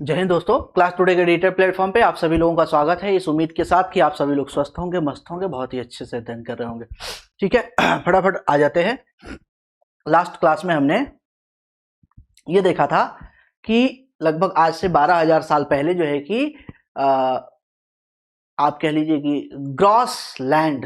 जय हिंद दोस्तों। Class today के डिजिटल प्लेटफॉर्म पे आप सभी लोगों का स्वागत है, इस उम्मीद के साथ कि आप सभी लोग स्वस्थ होंगे, मस्त होंगे, बहुत ही अच्छे से अध्ययन कर रहे होंगे। ठीक है, फटाफट आ जाते हैं। लास्ट क्लास में हमने ये देखा था कि लगभग आज से 12,000 साल पहले जो है कि आप कह लीजिए कि ग्रॉस लैंड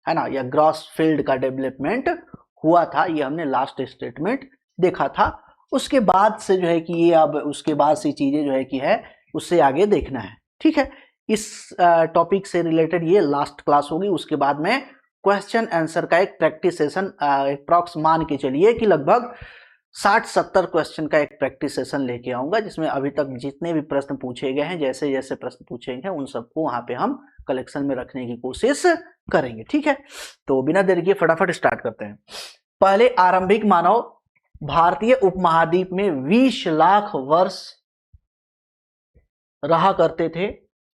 है ना, या ग्रॉस फील्ड का डेवलपमेंट हुआ था। ये हमने लास्ट स्टेटमेंट देखा था। उसके बाद से जो है कि ये अब उसके बाद से चीजें जो है कि है उससे आगे देखना है। ठीक है, इस टॉपिक से रिलेटेड ये लास्ट क्लास होगी। उसके बाद में क्वेश्चन आंसर का एक प्रैक्टिस सेशन अप्रॉक्स मान के चलिए कि लगभग 60-70 क्वेश्चन का एक प्रैक्टिस सेशन लेके आऊंगा, जिसमें अभी तक जितने भी प्रश्न पूछे गए हैं, जैसे जैसे प्रश्न पूछे गए हैं उन सबको वहां पे हम कलेक्शन में रखने की कोशिश करेंगे। ठीक है, तो बिना देरी के फटाफट स्टार्ट करते हैं। पहले आरंभिक मानव भारतीय उपमहाद्वीप में 20 लाख वर्ष रहा करते थे।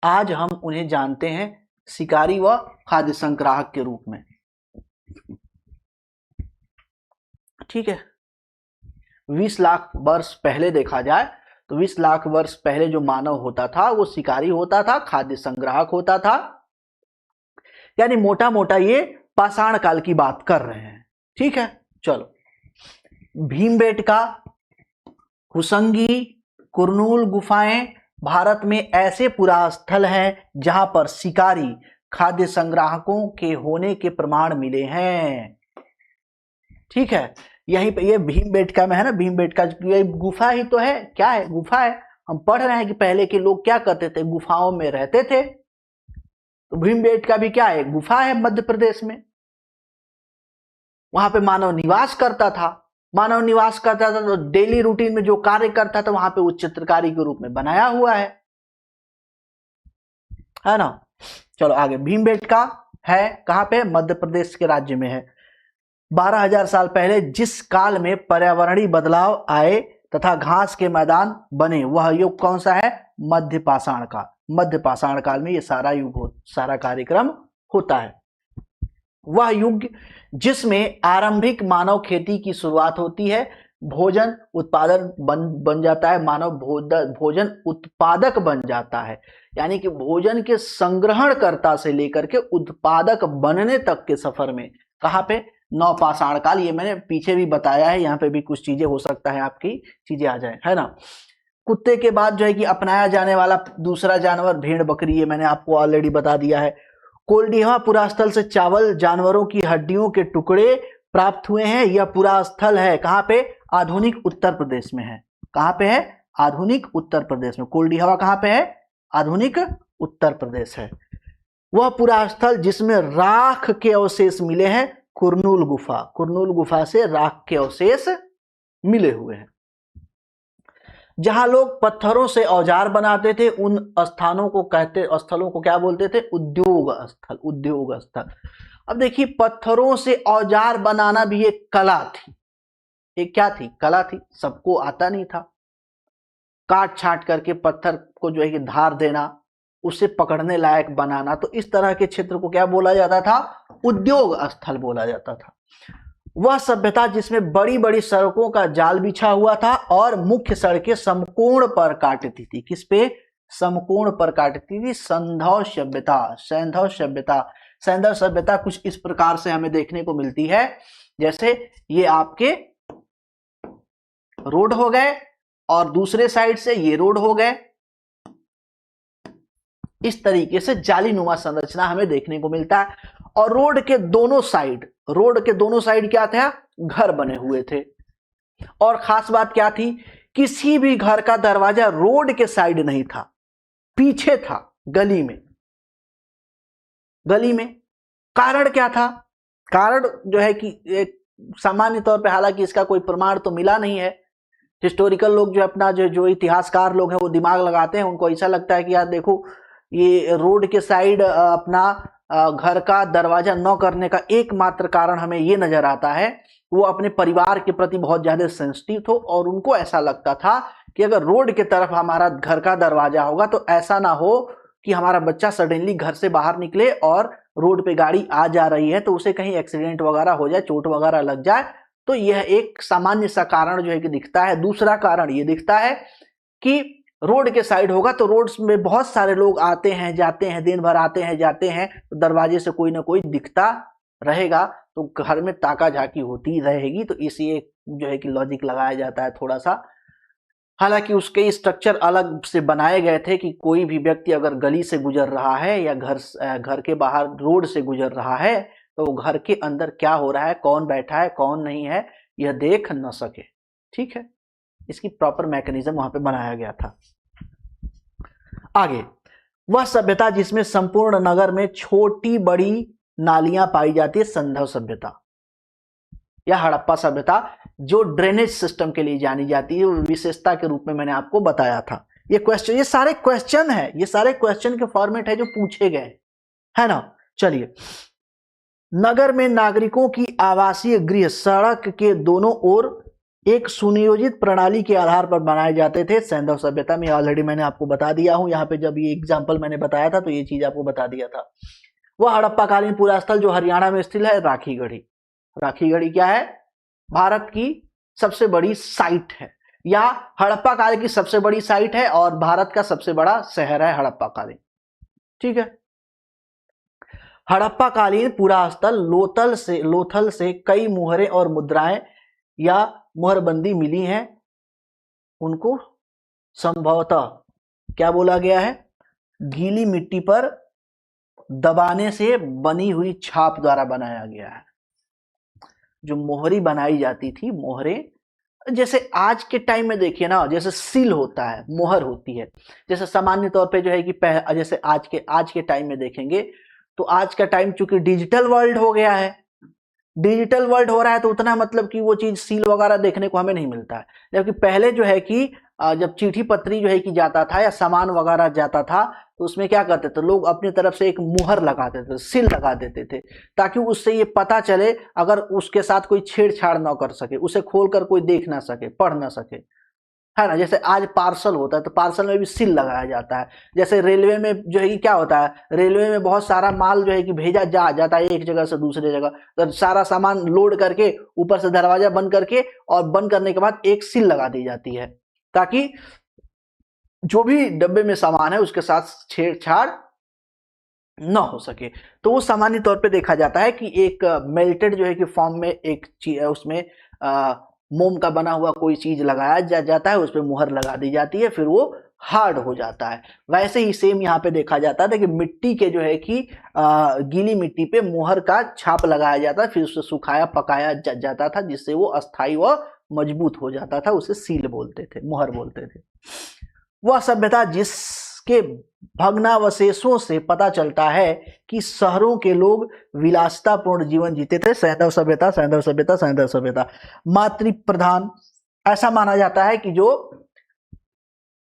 आज हम उन्हें जानते हैं शिकारी व खाद्य संग्राहक के रूप में। ठीक है, 20 लाख वर्ष पहले देखा जाए तो 20 लाख वर्ष पहले जो मानव होता था वो शिकारी होता था, खाद्य संग्राहक होता था। यानी मोटा मोटा ये पाषाण काल की बात कर रहे हैं। ठीक है, चलो। भीमबेटका, हुसंगी, कुरनूल गुफाएं भारत में ऐसे पुरास्थल हैं जहां पर शिकारी खाद्य संग्राहकों के होने के प्रमाण मिले हैं। ठीक है, यहीं पे ये भीमबेटका में है ना, भीमबेटका ये गुफा ही तो है। क्या है? गुफा है। हम पढ़ रहे हैं कि पहले के लोग क्या करते थे, गुफाओं में रहते थे। तो भीमबेटका भी क्या है? गुफा है मध्य प्रदेश में। वहां पे मानव निवास करता था। मानव निवास करता था तो डेली रूटीन में जो कार्य करता था वहां पे वो चित्रकारी के रूप में बनाया हुआ है ना। चलो आगे। भीमबेटका है कहां पे? मध्य प्रदेश के राज्य में है। 12,000 साल पहले जिस काल में पर्यावरणीय बदलाव आए तथा घास के मैदान बने वह युग कौन सा है? मध्य पाषाण काल। मध्य पाषाण काल में ये सारा कार्यक्रम होता है। वह युग जिसमें आरंभिक मानव खेती की शुरुआत होती है, भोजन उत्पादन बन जाता है, मानव भोजन उत्पादक बन जाता है। यानी कि भोजन के संग्रहणकर्ता से लेकर के उत्पादक बनने तक के सफर में कहां पे? नवपाषाण काल। ये मैंने पीछे भी बताया है, यहाँ पे भी कुछ चीजें हो सकता है आपकी चीजें आ जाए, है ना। कुत्ते के बाद जो है कि अपनाया जाने वाला दूसरा जानवर भेड़ बकरी, ये मैंने आपको ऑलरेडी बता दिया है। कोल्डिहा पुरास्थल से चावल, जानवरों की हड्डियों के टुकड़े प्राप्त हुए हैं। यह पुरास्थल है कहां पे? आधुनिक उत्तर प्रदेश में है। कहां पे है? आधुनिक उत्तर प्रदेश में। कोल्डिहा कहां पे है? आधुनिक उत्तर प्रदेश है। वह पुरास्थल जिसमें राख के अवशेष मिले हैं, कुरनूल गुफा। कुरनूल गुफा से राख के अवशेष मिले हुए हैं। जहां लोग पत्थरों से औजार बनाते थे उन स्थलों को क्या बोलते थे? उद्योग स्थल। उद्योग स्थल। अब देखिए, पत्थरों से औजार बनाना भी एक कला थी। एक क्या थी? कला थी। सबको आता नहीं था। काट छांट करके पत्थर को जो है कि धार देना, उसे पकड़ने लायक बनाना, तो इस तरह के क्षेत्र को क्या बोला जाता था? उद्योग स्थल बोला जाता था। वह सभ्यता जिसमें बड़ी बड़ी सड़कों का जाल बिछा हुआ था और मुख्य सड़कें समकोण पर काटती थी। किस पे? समकोण पर काटती थी। सैंधव सभ्यता। सैंधव सभ्यता। सैंधव सभ्यता कुछ इस प्रकार से हमें देखने को मिलती है, जैसे ये आपके रोड हो गए और दूसरे साइड से ये रोड हो गए। इस तरीके से जालीनुमा संरचना हमें देखने को मिलता है। और रोड के दोनों साइड क्या था? घर बने हुए थे। और खास बात क्या थी? किसी भी घर का दरवाजा रोड के साइड नहीं था, पीछे था, गली में। गली में। कारण क्या था? कारण जो है कि एक सामान्य तौर पे, हालांकि इसका कोई प्रमाण तो मिला नहीं है। हिस्टोरिकल लोग जो अपना जो इतिहासकार लोग हैं वो दिमाग लगाते हैं, उनको ऐसा लगता है कि यार देखो, ये रोड के साइड अपना घर का दरवाजा न करने का एकमात्र कारण हमें ये नजर आता है, वो अपने परिवार के प्रति बहुत ज्यादा सेंसिटिव थे और उनको ऐसा लगता था कि अगर रोड के तरफ हमारा घर का दरवाजा होगा तो ऐसा ना हो कि हमारा बच्चा सडनली घर से बाहर निकले और रोड पे गाड़ी आ जा रही है तो उसे कहीं एक्सीडेंट वगैरह हो जाए, चोट वगैरह लग जाए। तो यह एक सामान्य सा कारण जो है कि दिखता है। दूसरा कारण ये दिखता है कि रोड के साइड होगा तो रोड्स में बहुत सारे लोग आते हैं जाते हैं, दिन भर आते हैं जाते हैं, तो दरवाजे से कोई ना कोई दिखता रहेगा, तो घर में ताका झाकी होती रहेगी। तो इसी एक जो है कि लॉजिक लगाया जाता है थोड़ा सा। हालांकि उसके स्ट्रक्चर अलग से बनाए गए थे कि कोई भी व्यक्ति अगर गली से गुजर रहा है या घर के बाहर रोड से गुजर रहा है तो घर के अंदर क्या हो रहा है, कौन बैठा है कौन नहीं है, यह देख न सके। ठीक है, इसकी प्रॉपर मैकेनिज्म वहां पे बनाया गया था। आगे, वह सभ्यता जिसमें संपूर्ण नगर में छोटी बड़ी नालियां पाई जाती है, संधव सभ्यता या हड़प्पा सभ्यता, जो ड्रेनेज सिस्टम के लिए जानी जाती है, विशेषता के रूप में मैंने आपको बताया था। ये क्वेश्चन, ये सारे क्वेश्चन है, ये सारे क्वेश्चन के फॉर्मेट है जो पूछे गए है ना। चलिए, नगर में नागरिकों की आवासीय गृह सड़क के दोनों ओर एक सुनियोजित प्रणाली के आधार पर बनाए जाते थे। सैंधव सभ्यता में ऑलरेडी मैंने आपको बता दिया हूं, यहाँ पे जब ये एग्जाम्पल मैंने बताया था तो ये चीज आपको बता दिया था। वह हड़प्पा कालीन पुरास्थल जो हरियाणा में स्थित है, राखीगढ़ी। राखीगढ़ी क्या है, भारत की सबसे बड़ी साइट है, या हड़प्पा काल की सबसे बड़ी साइट है और भारत का सबसे बड़ा शहर है हड़प्पा कालीन। ठीक है, हड़प्पा कालीन पुरास्थल लोथल से कई मुहरें और मुद्राएं या मुहरबंदी मिली हैं। उनको संभवतः क्या बोला गया है, गीली मिट्टी पर दबाने से बनी हुई छाप द्वारा बनाया गया है। जो मोहरी बनाई जाती थी, मोहरें जैसे आज के टाइम में देखिए ना, जैसे सील होता है, मोहर होती है, जैसे सामान्य तौर पे जो है कि जैसे आज के टाइम में देखेंगे तो आज का टाइम चूंकि डिजिटल वर्ल्ड हो गया है, डिजिटल वर्ल्ड हो रहा है तो उतना मतलब कि वो चीज सील वगैरह देखने को हमें नहीं मिलता है। जबकि पहले जो है कि जब चिट्ठी पत्री जो है कि जाता था या सामान वगैरह जाता था तो उसमें क्या करते थे लोग, अपनी तरफ से एक मुहर लगाते थे, सील लगा देते थे, ताकि उससे ये पता चले, अगर उसके साथ कोई छेड़छाड़ ना कर सके, उसे खोलकर कोई देख ना सके, पढ़ ना सके, है ना। जैसे आज पार्सल होता है तो पार्सल में भी सील लगाया जाता है। जैसे रेलवे में जो है कि क्या होता है, रेलवे में बहुत सारा माल जो है कि भेजा जाता है एक जगह से दूसरे जगह, तो सारा सामान लोड करके ऊपर से दरवाजा बंद करके और बंद करने के बाद एक सील लगा दी जाती है, ताकि जो भी डब्बे में सामान है उसके साथ छेड़छाड़ न हो सके। तो वो सामान्य तौर पे देखा जाता है कि एक मेल्टेड जो है कि फॉर्म में एक उसमें मोम का बना हुआ कोई चीज लगाया जाता है, उस पर मुहर लगा दी जाती है, फिर वो हार्ड हो जाता है। वैसे ही सेम यहाँ पे देखा जाता है कि मिट्टी के जो है कि गीली मिट्टी पे मुहर का छाप लगाया जाता है, फिर उसे सुखाया पकाया जाता था, जिससे वो अस्थायी व मजबूत हो जाता था, उसे सील बोलते थे, मुहर बोलते थे। वह सभ्यता जिसके भग्नावशेषों से पता चलता है कि शहरों के लोग विलासितापूर्ण जीवन जीते थे। सैंधव सभ्यता, सैंधव सभ्यता, सैंधव सभ्यता मातृ प्रधान, ऐसा माना जाता है कि जो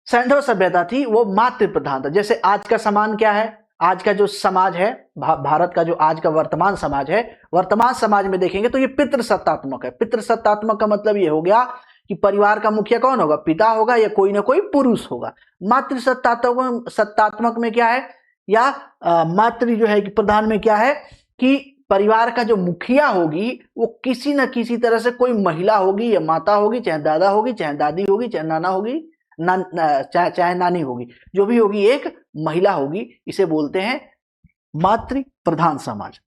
सैंधव सभ्यता थी वो मातृ प्रधान था। जैसे आज का समान क्या है, आज का जो समाज है, भारत का जो आज का वर्तमान समाज है, वर्तमान समाज में देखेंगे तो ये पितृसत्तात्मक है। पितृसत्तात्मक का मतलब ये हो गया कि परिवार का मुखिया कौन होगा, पिता होगा या कोई ना कोई पुरुष होगा। मातृसत्तात्मक में क्या है, या मातृ जो है कि प्रधान में क्या है कि परिवार का जो मुखिया होगी वो किसी न किसी तरह से कोई महिला होगी या माता होगी, चाहे दादा होगी, चाहे दादी होगी, चाहे नाना होगी, चाहे नानी होगी, जो भी होगी एक महिला होगी। इसे बोलते हैं मातृ प्रधान समाज।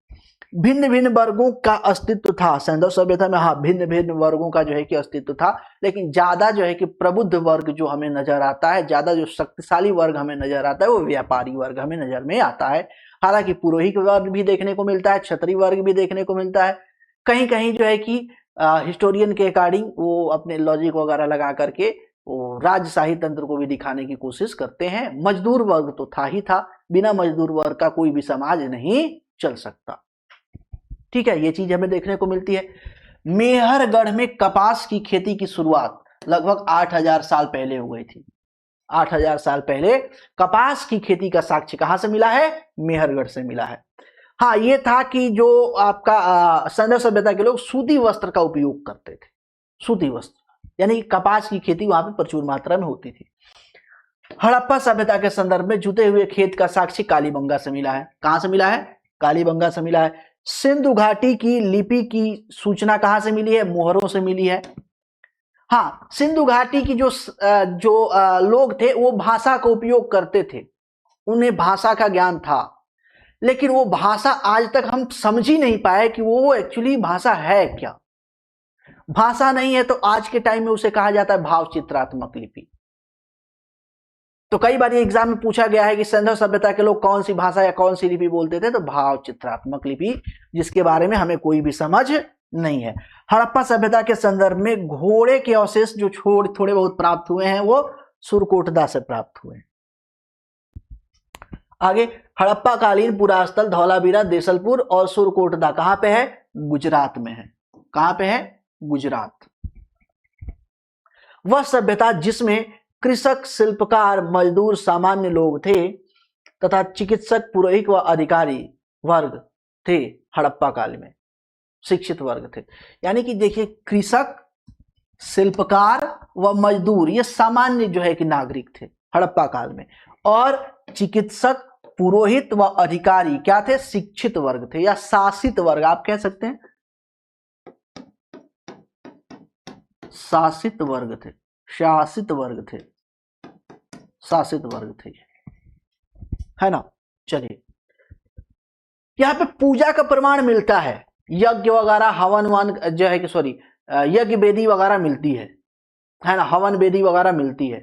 भिन्न भिन्न वर्गों का अस्तित्व था सैंधव सभ्यता में। हाँ, भिन्न भिन्न वर्गों का जो है कि अस्तित्व था, लेकिन ज्यादा जो है कि प्रबुद्ध वर्ग जो हमें नजर आता है, ज्यादा जो शक्तिशाली वर्ग हमें नजर आता है वो व्यापारी वर्ग हमें नजर में आता है। हालांकि पुरोहित वर्ग भी देखने को मिलता है, क्षत्रिय वर्ग भी देखने को मिलता है। कहीं कहीं जो है कि हिस्टोरियन के अकॉर्डिंग वो अपने लॉजिक वगैरह लगा करके वो राजशाही तंत्र को भी दिखाने की कोशिश करते हैं। मजदूर वर्ग तो था ही था, बिना मजदूर वर्ग का कोई भी समाज नहीं चल सकता। ठीक है, ये चीज हमें देखने को मिलती है। मेहरगढ़ में कपास की खेती की शुरुआत लगभग 8000 साल पहले हो गई थी। 8000 साल पहले कपास की खेती का साक्ष्य कहां से मिला है, मेहरगढ़ से मिला है। हाँ, ये था कि जो आपका सैंधव सभ्यता के लोग सूती वस्त्र का उपयोग करते थे। सूती वस्त्र यानी कपास की खेती वहां पर प्रचुर मात्रा में होती थी। हड़प्पा सभ्यता के संदर्भ में जुते हुए खेत का साक्ष्य कालीबंगा से मिला है। कहां से मिला है, कालीबंगा से मिला है। सिंधु घाटी की लिपि की सूचना कहां से मिली है, मोहरों से मिली है। हाँ, सिंधु घाटी की जो लोग थे वो भाषा का उपयोग करते थे, उन्हें भाषा का ज्ञान था, लेकिन वो भाषा आज तक हम समझ ही नहीं पाए कि वो एक्चुअली भाषा है क्या। भाषा नहीं है तो आज के टाइम में उसे कहा जाता है भाव चित्रात्मक लिपि। तो कई बार एग्जाम में पूछा गया है कि सिंधु सभ्यता के लोग कौन सी भाषा या कौन सी लिपि बोलते थे, तो भाव चित्रात्मक लिपि, जिसके बारे में हमें कोई भी समझ नहीं है। हड़प्पा सभ्यता के संदर्भ में घोड़े के अवशेष जो थोड़े बहुत प्राप्त हुए हैं वो सुरकोटदा से प्राप्त हुए हैं। आगे, हड़प्पा कालीन पुरास्थल धौलावीरा, देसलपुर और सुरकोटदा कहां पे है? गुजरात में है। कहां पे है? गुजरात। वह सभ्यता जिसमें कृषक, शिल्पकार, मजदूर, सामान्य लोग थे तथा चिकित्सक, पुरोहित व अधिकारी वर्ग थे। हड़प्पा काल में शिक्षित वर्ग थे, यानी कि देखिए कृषक, शिल्पकार व मजदूर ये सामान्य जो है कि नागरिक थे हड़प्पा काल में, और चिकित्सक, पुरोहित व अधिकारी क्या थे? शिक्षित वर्ग थे या शासित वर्ग आप कह सकते हैं, शासित वर्ग थे, शासित वर्ग थे, शासित वर्ग थे, है ना। चलिए, यहां पे पूजा का प्रमाण मिलता है, यज्ञ वगैरह, हवन वन जो है कि सॉरी यज्ञ वेदी वगैरह मिलती है ना, हवन वेदी वगैरह मिलती है,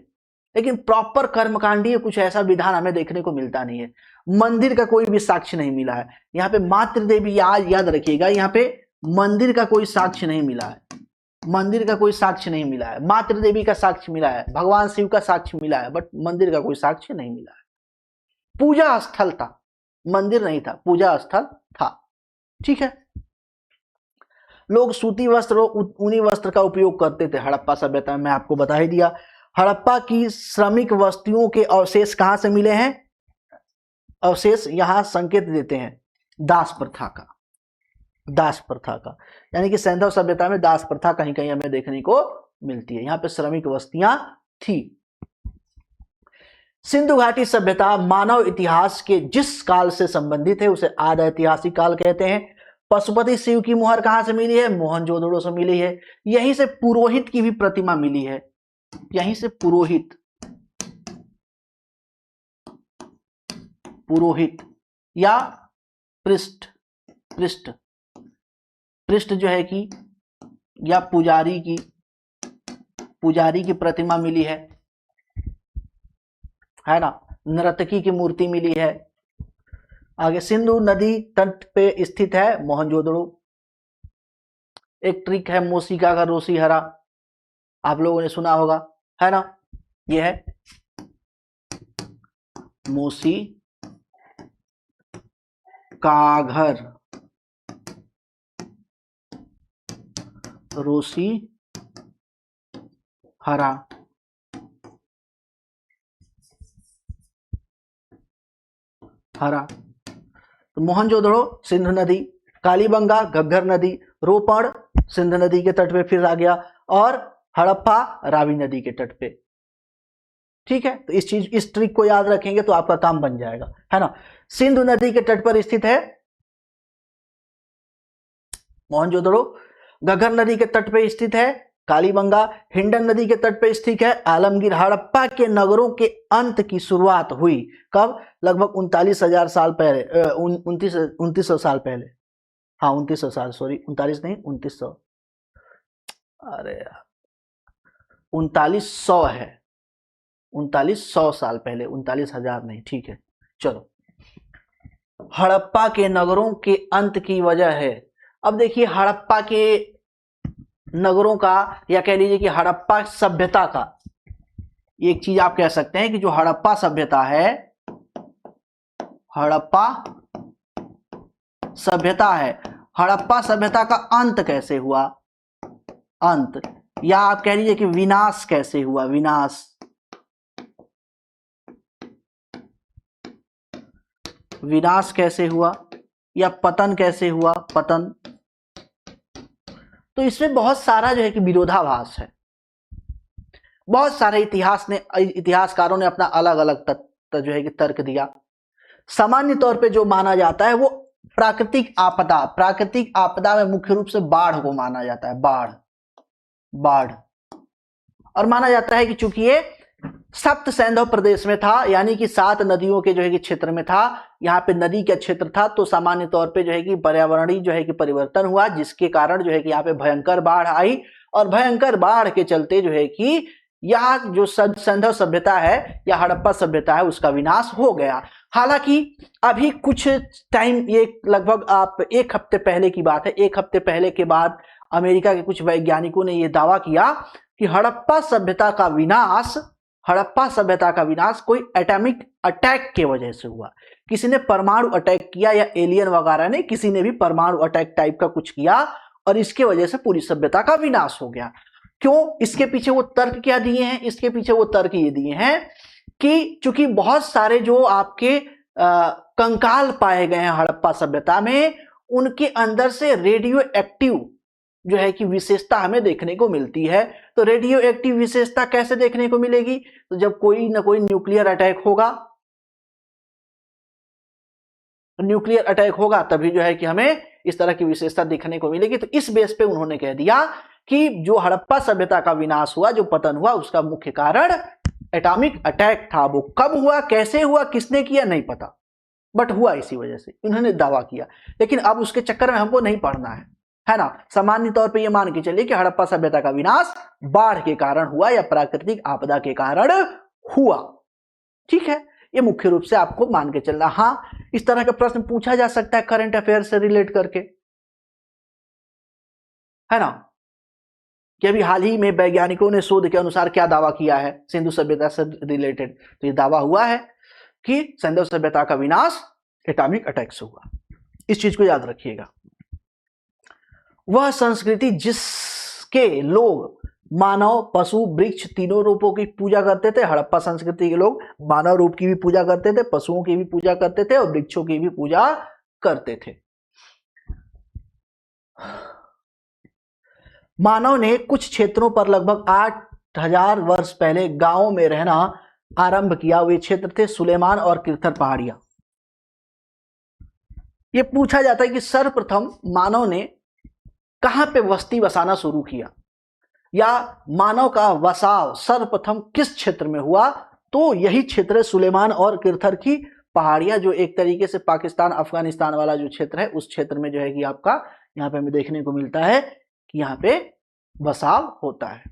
लेकिन प्रॉपर कर्मकांडीय कुछ ऐसा विधान हमें देखने को मिलता नहीं है। मंदिर का कोई भी साक्ष्य नहीं मिला है। यहाँ पे मातृ देवी, याद रखिएगा, यहाँ पे मंदिर का कोई साक्ष्य नहीं मिला है, मंदिर का कोई साक्ष्य नहीं मिला है। मातृ देवी का साक्ष्य मिला है, भगवान शिव का साक्ष्य मिला है, बट मंदिर का कोई साक्ष्य नहीं मिला है। पूजा स्थल था, मंदिर नहीं था, पूजा स्थल था। ठीक है, लोग सूती वस्त्र और ऊनी वस्त्र का उपयोग करते थे हड़प्पा सभ्यता में, मैं आपको बता ही दिया। हड़प्पा की श्रमिक वस्तुओं के अवशेष कहां से मिले हैं? अवशेष यहां संकेत देते हैं दास प्रथा का, दास प्रथा का, यानी कि सिंधु सभ्यता में दास प्रथा कहीं कहीं हमें देखने को मिलती है। यहां पे श्रमिक वस्तियां थी। सिंधु घाटी सभ्यता मानव इतिहास के जिस काल से संबंधित है उसे आदि ऐतिहासिक काल कहते हैं। पशुपति शिव की मुहर कहां से मिली है? मोहनजोदड़ो से मिली है। यहीं से पुरोहित की भी प्रतिमा मिली है, यहीं से पुरोहित, पुरोहित या पृष्ठ, पृष्ठ, पृष्ठ जो है कि या पुजारी की प्रतिमा मिली है ना, नर्तकी की मूर्ति मिली है। आगे, सिंधु नदी तट पे स्थित है मोहनजोदड़ो। एक ट्रिक है मोसिका का रोसी हरा, आप लोगों ने सुना होगा, है ना। यह है मोसी का घर रोसी हरा। हरा तो मोहनजोदड़ो सिंधु नदी, कालीबंगा घग्गर नदी, रोपड़ सिंधु नदी के तट पे फिर आ गया, और हड़प्पा रावी नदी के तट पे। ठीक है, तो इस ट्रिक को याद रखेंगे तो आपका काम बन जाएगा, है ना। सिंधु नदी के तट पर स्थित है मोहनजोदड़ो, घग्गर नदी के तट पे स्थित है कालीबंगा, हिंडन नदी के तट पे स्थित है आलमगीर। हड़प्पा के नगरों के अंत की शुरुआत हुई कब? लगभग 39,000 साल पहले, 2900 साल पहले, हाँ 2900 साल, सॉरी 39 नहीं 2900, अरे 3900 है, 3900 साल पहले, 39,000 नहीं, ठीक है। चलो, हड़प्पा के नगरों के अंत की वजह है। अब देखिए, हड़प्पा के नगरों का, या कह लीजिए कि हड़प्पा सभ्यता का, एक चीज आप कह सकते हैं कि जो हड़प्पा सभ्यता है, हड़प्पा सभ्यता है, हड़प्पा सभ्यता का अंत कैसे हुआ? अंत, या आप कह लीजिए कि विनाश कैसे हुआ? विनाश, विनाश कैसे हुआ, या पतन कैसे हुआ? पतन। तो इसमें बहुत सारा जो है कि विरोधाभास है। बहुत सारे इतिहासकारों ने अपना अलग अलग तत्व जो है कि तर्क दिया। सामान्य तौर पे जो माना जाता है वो प्राकृतिक आपदा, प्राकृतिक आपदा में मुख्य रूप से बाढ़ को माना जाता है। बाढ़, बाढ़, और माना जाता है कि चूंकि ये सप्त सैंधव प्रदेश में था, यानी कि 7 नदियों के जो है कि क्षेत्र में था, यहाँ पे नदी का क्षेत्र था, तो सामान्य तौर पे जो है कि पर्यावरणीय जो है कि परिवर्तन हुआ, जिसके कारण जो है कि यहाँ पे भयंकर बाढ़ आई, और भयंकर बाढ़ के चलते जो है कि यहाँ जो सैंधव सभ्यता है या हड़प्पा सभ्यता है उसका विनाश हो गया। हालांकि अभी कुछ टाइम, ये लगभग आप 1 हफ्ते पहले की बात है, 1 हफ्ते पहले के बाद अमेरिका के कुछ वैज्ञानिकों ने यह दावा किया कि हड़प्पा सभ्यता का विनाश कोई एटॉमिक अटैक के वजह से हुआ। किसी ने परमाणु अटैक किया, या एलियन वगैरह ने किसी ने भी परमाणु अटैक टाइप का कुछ किया, और इसके वजह से पूरी सभ्यता का विनाश हो गया। क्यों? इसके पीछे वो तर्क क्या दिए हैं? इसके पीछे वो तर्क ये दिए हैं कि चूंकि बहुत सारे जो आपके कंकाल पाए गए हैं हड़प्पा सभ्यता में, उनके अंदर से रेडियो एक्टिव जो है कि विशेषता हमें देखने को मिलती है। तो रेडियो एक्टिव विशेषता कैसे देखने को मिलेगी? तो जब कोई ना कोई न्यूक्लियर अटैक होगा तभी जो है कि हमें इस तरह की विशेषता देखने को मिलेगी। तो इस बेस पे उन्होंने कह दिया कि जो हड़प्पा सभ्यता का विनाश हुआ, जो पतन हुआ, उसका मुख्य कारण एटॉमिक अटैक था। वो कब हुआ, कैसे हुआ, किसने किया, नहीं पता, बट हुआ इसी वजह से, उन्होंने दावा किया। लेकिन अब उसके चक्कर में हमको नहीं पड़ना है ना। सामान्य तौर पे ये मान के चलिए कि हड़प्पा सभ्यता का विनाश बाढ़ के कारण हुआ या प्राकृतिक आपदा के कारण हुआ। ठीक है, ये मुख्य रूप से आपको मान के चलना। हाँ, इस तरह का प्रश्न पूछा जा सकता है करंट अफेयर से रिलेट करके, है ना, कि अभी हाल ही में वैज्ञानिकों ने शोध के अनुसार क्या दावा किया है सिंधु सभ्यता से रिलेटेड। तो ये दावा हुआ है कि सिंधु सभ्यता का विनाश एटॉमिक अटैक से हुआ। इस चीज को याद रखिएगा। वह संस्कृति जिसके लोग मानव, पशु, वृक्ष तीनों रूपों की पूजा करते थे। हड़प्पा संस्कृति के लोग मानव रूप की भी पूजा करते थे, पशुओं की भी पूजा करते थे, और वृक्षों की भी पूजा करते थे। मानव ने कुछ क्षेत्रों पर लगभग 8000 वर्ष पहले गांवों में रहना आरंभ किया। वे क्षेत्र थे सुलेमान और किरथर पहाड़ियां। यह पूछा जाता है कि सर्वप्रथम मानव ने कहां पे बस्ती बसाना शुरू किया, या मानव का वसाव सर्वप्रथम किस क्षेत्र में हुआ। तो यही क्षेत्र सुलेमान और किरथर की पहाड़ियां, जो एक तरीके से पाकिस्तान अफगानिस्तान वाला जो क्षेत्र है, उस क्षेत्र में जो है कि आपका यहाँ पे हमें देखने को मिलता है कि यहाँ पे बसाव होता है।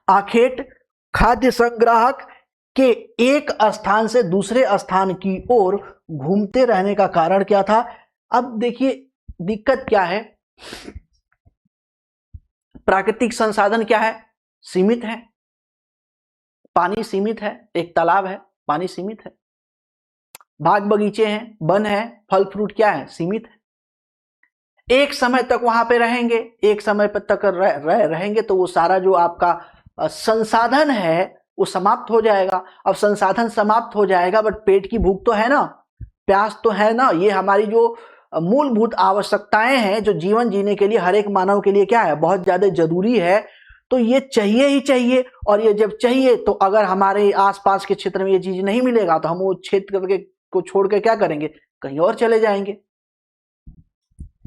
आखेट खाद्य संग्राहक के एक स्थान से दूसरे स्थान की ओर घूमते रहने का कारण क्या था? अब देखिए दिक्कत क्या है, प्राकृतिक संसाधन क्या है? सीमित है। पानी सीमित है, एक तालाब है, पानी सीमित है, बाग बगीचे हैं, वन है, फल फ्रूट क्या है? सीमित है। एक समय तक वहां पे रहेंगे, एक समय तक रहेंगे तो वो सारा जो आपका संसाधन है वो समाप्त हो जाएगा। अब संसाधन समाप्त हो जाएगा, बट पेट की भूख तो है ना, प्यास तो है ना। ये हमारी जो मूलभूत आवश्यकताएं हैं, जो जीवन जीने के लिए हर एक मानव के लिए क्या है, बहुत ज्यादा जरूरी है। तो ये चाहिए ही चाहिए, और ये जब चाहिए तो अगर हमारे आसपास के क्षेत्र में ये चीज नहीं मिलेगा तो हम वो क्षेत्र को छोड़ के क्या करेंगे, कहीं और चले जाएंगे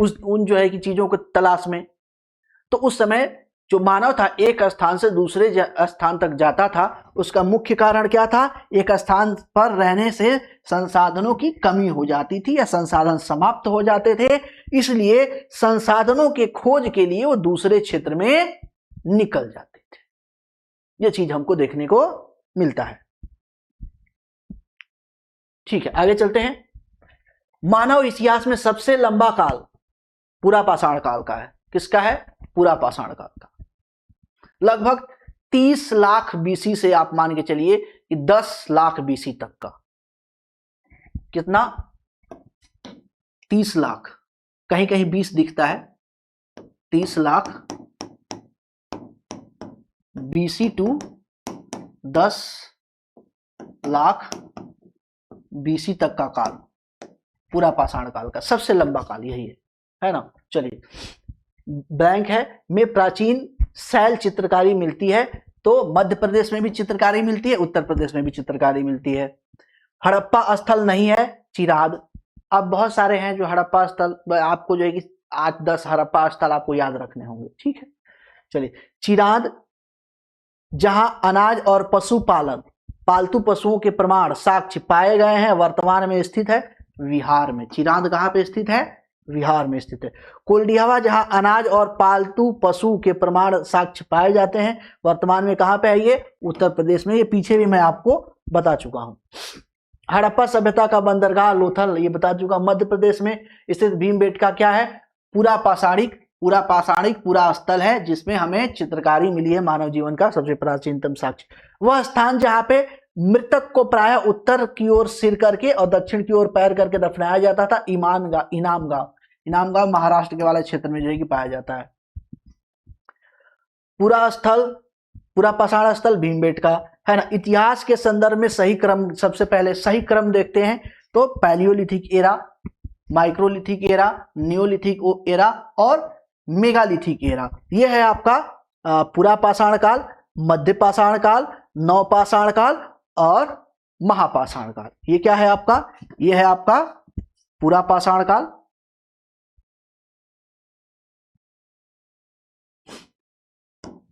उन जो है कि चीजों को तलाश में। तो उस समय जो मानव था एक स्थान से दूसरे स्थान तक जाता था, उसका मुख्य कारण क्या था? एक स्थान पर रहने से संसाधनों की कमी हो जाती थी या संसाधन समाप्त हो जाते थे, इसलिए संसाधनों के खोज के लिए वो दूसरे क्षेत्र में निकल जाते थे। यह चीज हमको देखने को मिलता है। ठीक है, आगे चलते हैं। मानव इतिहास में सबसे लंबा काल पूरा पाषाण काल का है। किसका है? पूरा पाषाण काल का। लगभग 30 लाख बीसी से आप मान के चलिए कि 10 लाख बीसी तक का। कितना? 30 लाख, कहीं कहीं 20 दिखता है। 30 lakh BC to 10 lakh BC तक का काल पूरा पाषाण काल का सबसे लंबा काल यही है ना। चलिए, बैंक है में प्राचीन शैल चित्रकारी मिलती है। तो मध्य प्रदेश में भी चित्रकारी मिलती है, उत्तर प्रदेश में भी चित्रकारी मिलती है। हड़प्पा स्थल नहीं है, चिराद। अब बहुत सारे हैं जो हड़प्पा स्थल, आपको जो है कि 8-10 हड़प्पा स्थल आपको याद रखने होंगे। ठीक है, चलिए, चिराद जहां अनाज और पशुपालन, पालतू पशुओं के प्रमाण साक्ष्य पाए गए हैं, वर्तमान में स्थित है बिहार में। चिरांद कहां पे स्थित है? बिहार में स्थित है। कोल्डिहवा जहां अनाज और पालतू पशु के प्रमाण साक्ष्य पाए जाते हैं, वर्तमान में कहां पे है ये? उत्तर प्रदेश में। ये पीछे भी मैं आपको बता चुका हूं। हड़प्पा सभ्यता का बंदरगाह लोथल, ये बता चुका। मध्य प्रदेश में स्थित भीमबेटका क्या है? पूरा पाषाणिक पूरा स्थल है जिसमें हमें चित्रकारी मिली है मानव जीवन का सबसे प्राचीनतम साक्ष्य। वह स्थान जहां पे मृतक को प्राय उत्तर की ओर सिर करके और दक्षिण की ओर पैर करके दफनाया जाता था, इनाम गांव महाराष्ट्र के वाले क्षेत्र में जो है कि पाया जाता है। पूरा पाषाण स्थल भीमबेटका है ना। इतिहास के संदर्भ में सही क्रम, सबसे पहले सही क्रम देखते हैं तो Palaeolithic era, microlithic era, Neolithic era और मेगालिथिक एरा। यह है आपका पूरा पाषाण काल, मध्य पाषाण काल, नवपाषाण काल और महापाषाण काल। ये क्या है आपका? यह है आपका पूरा पाषाण काल,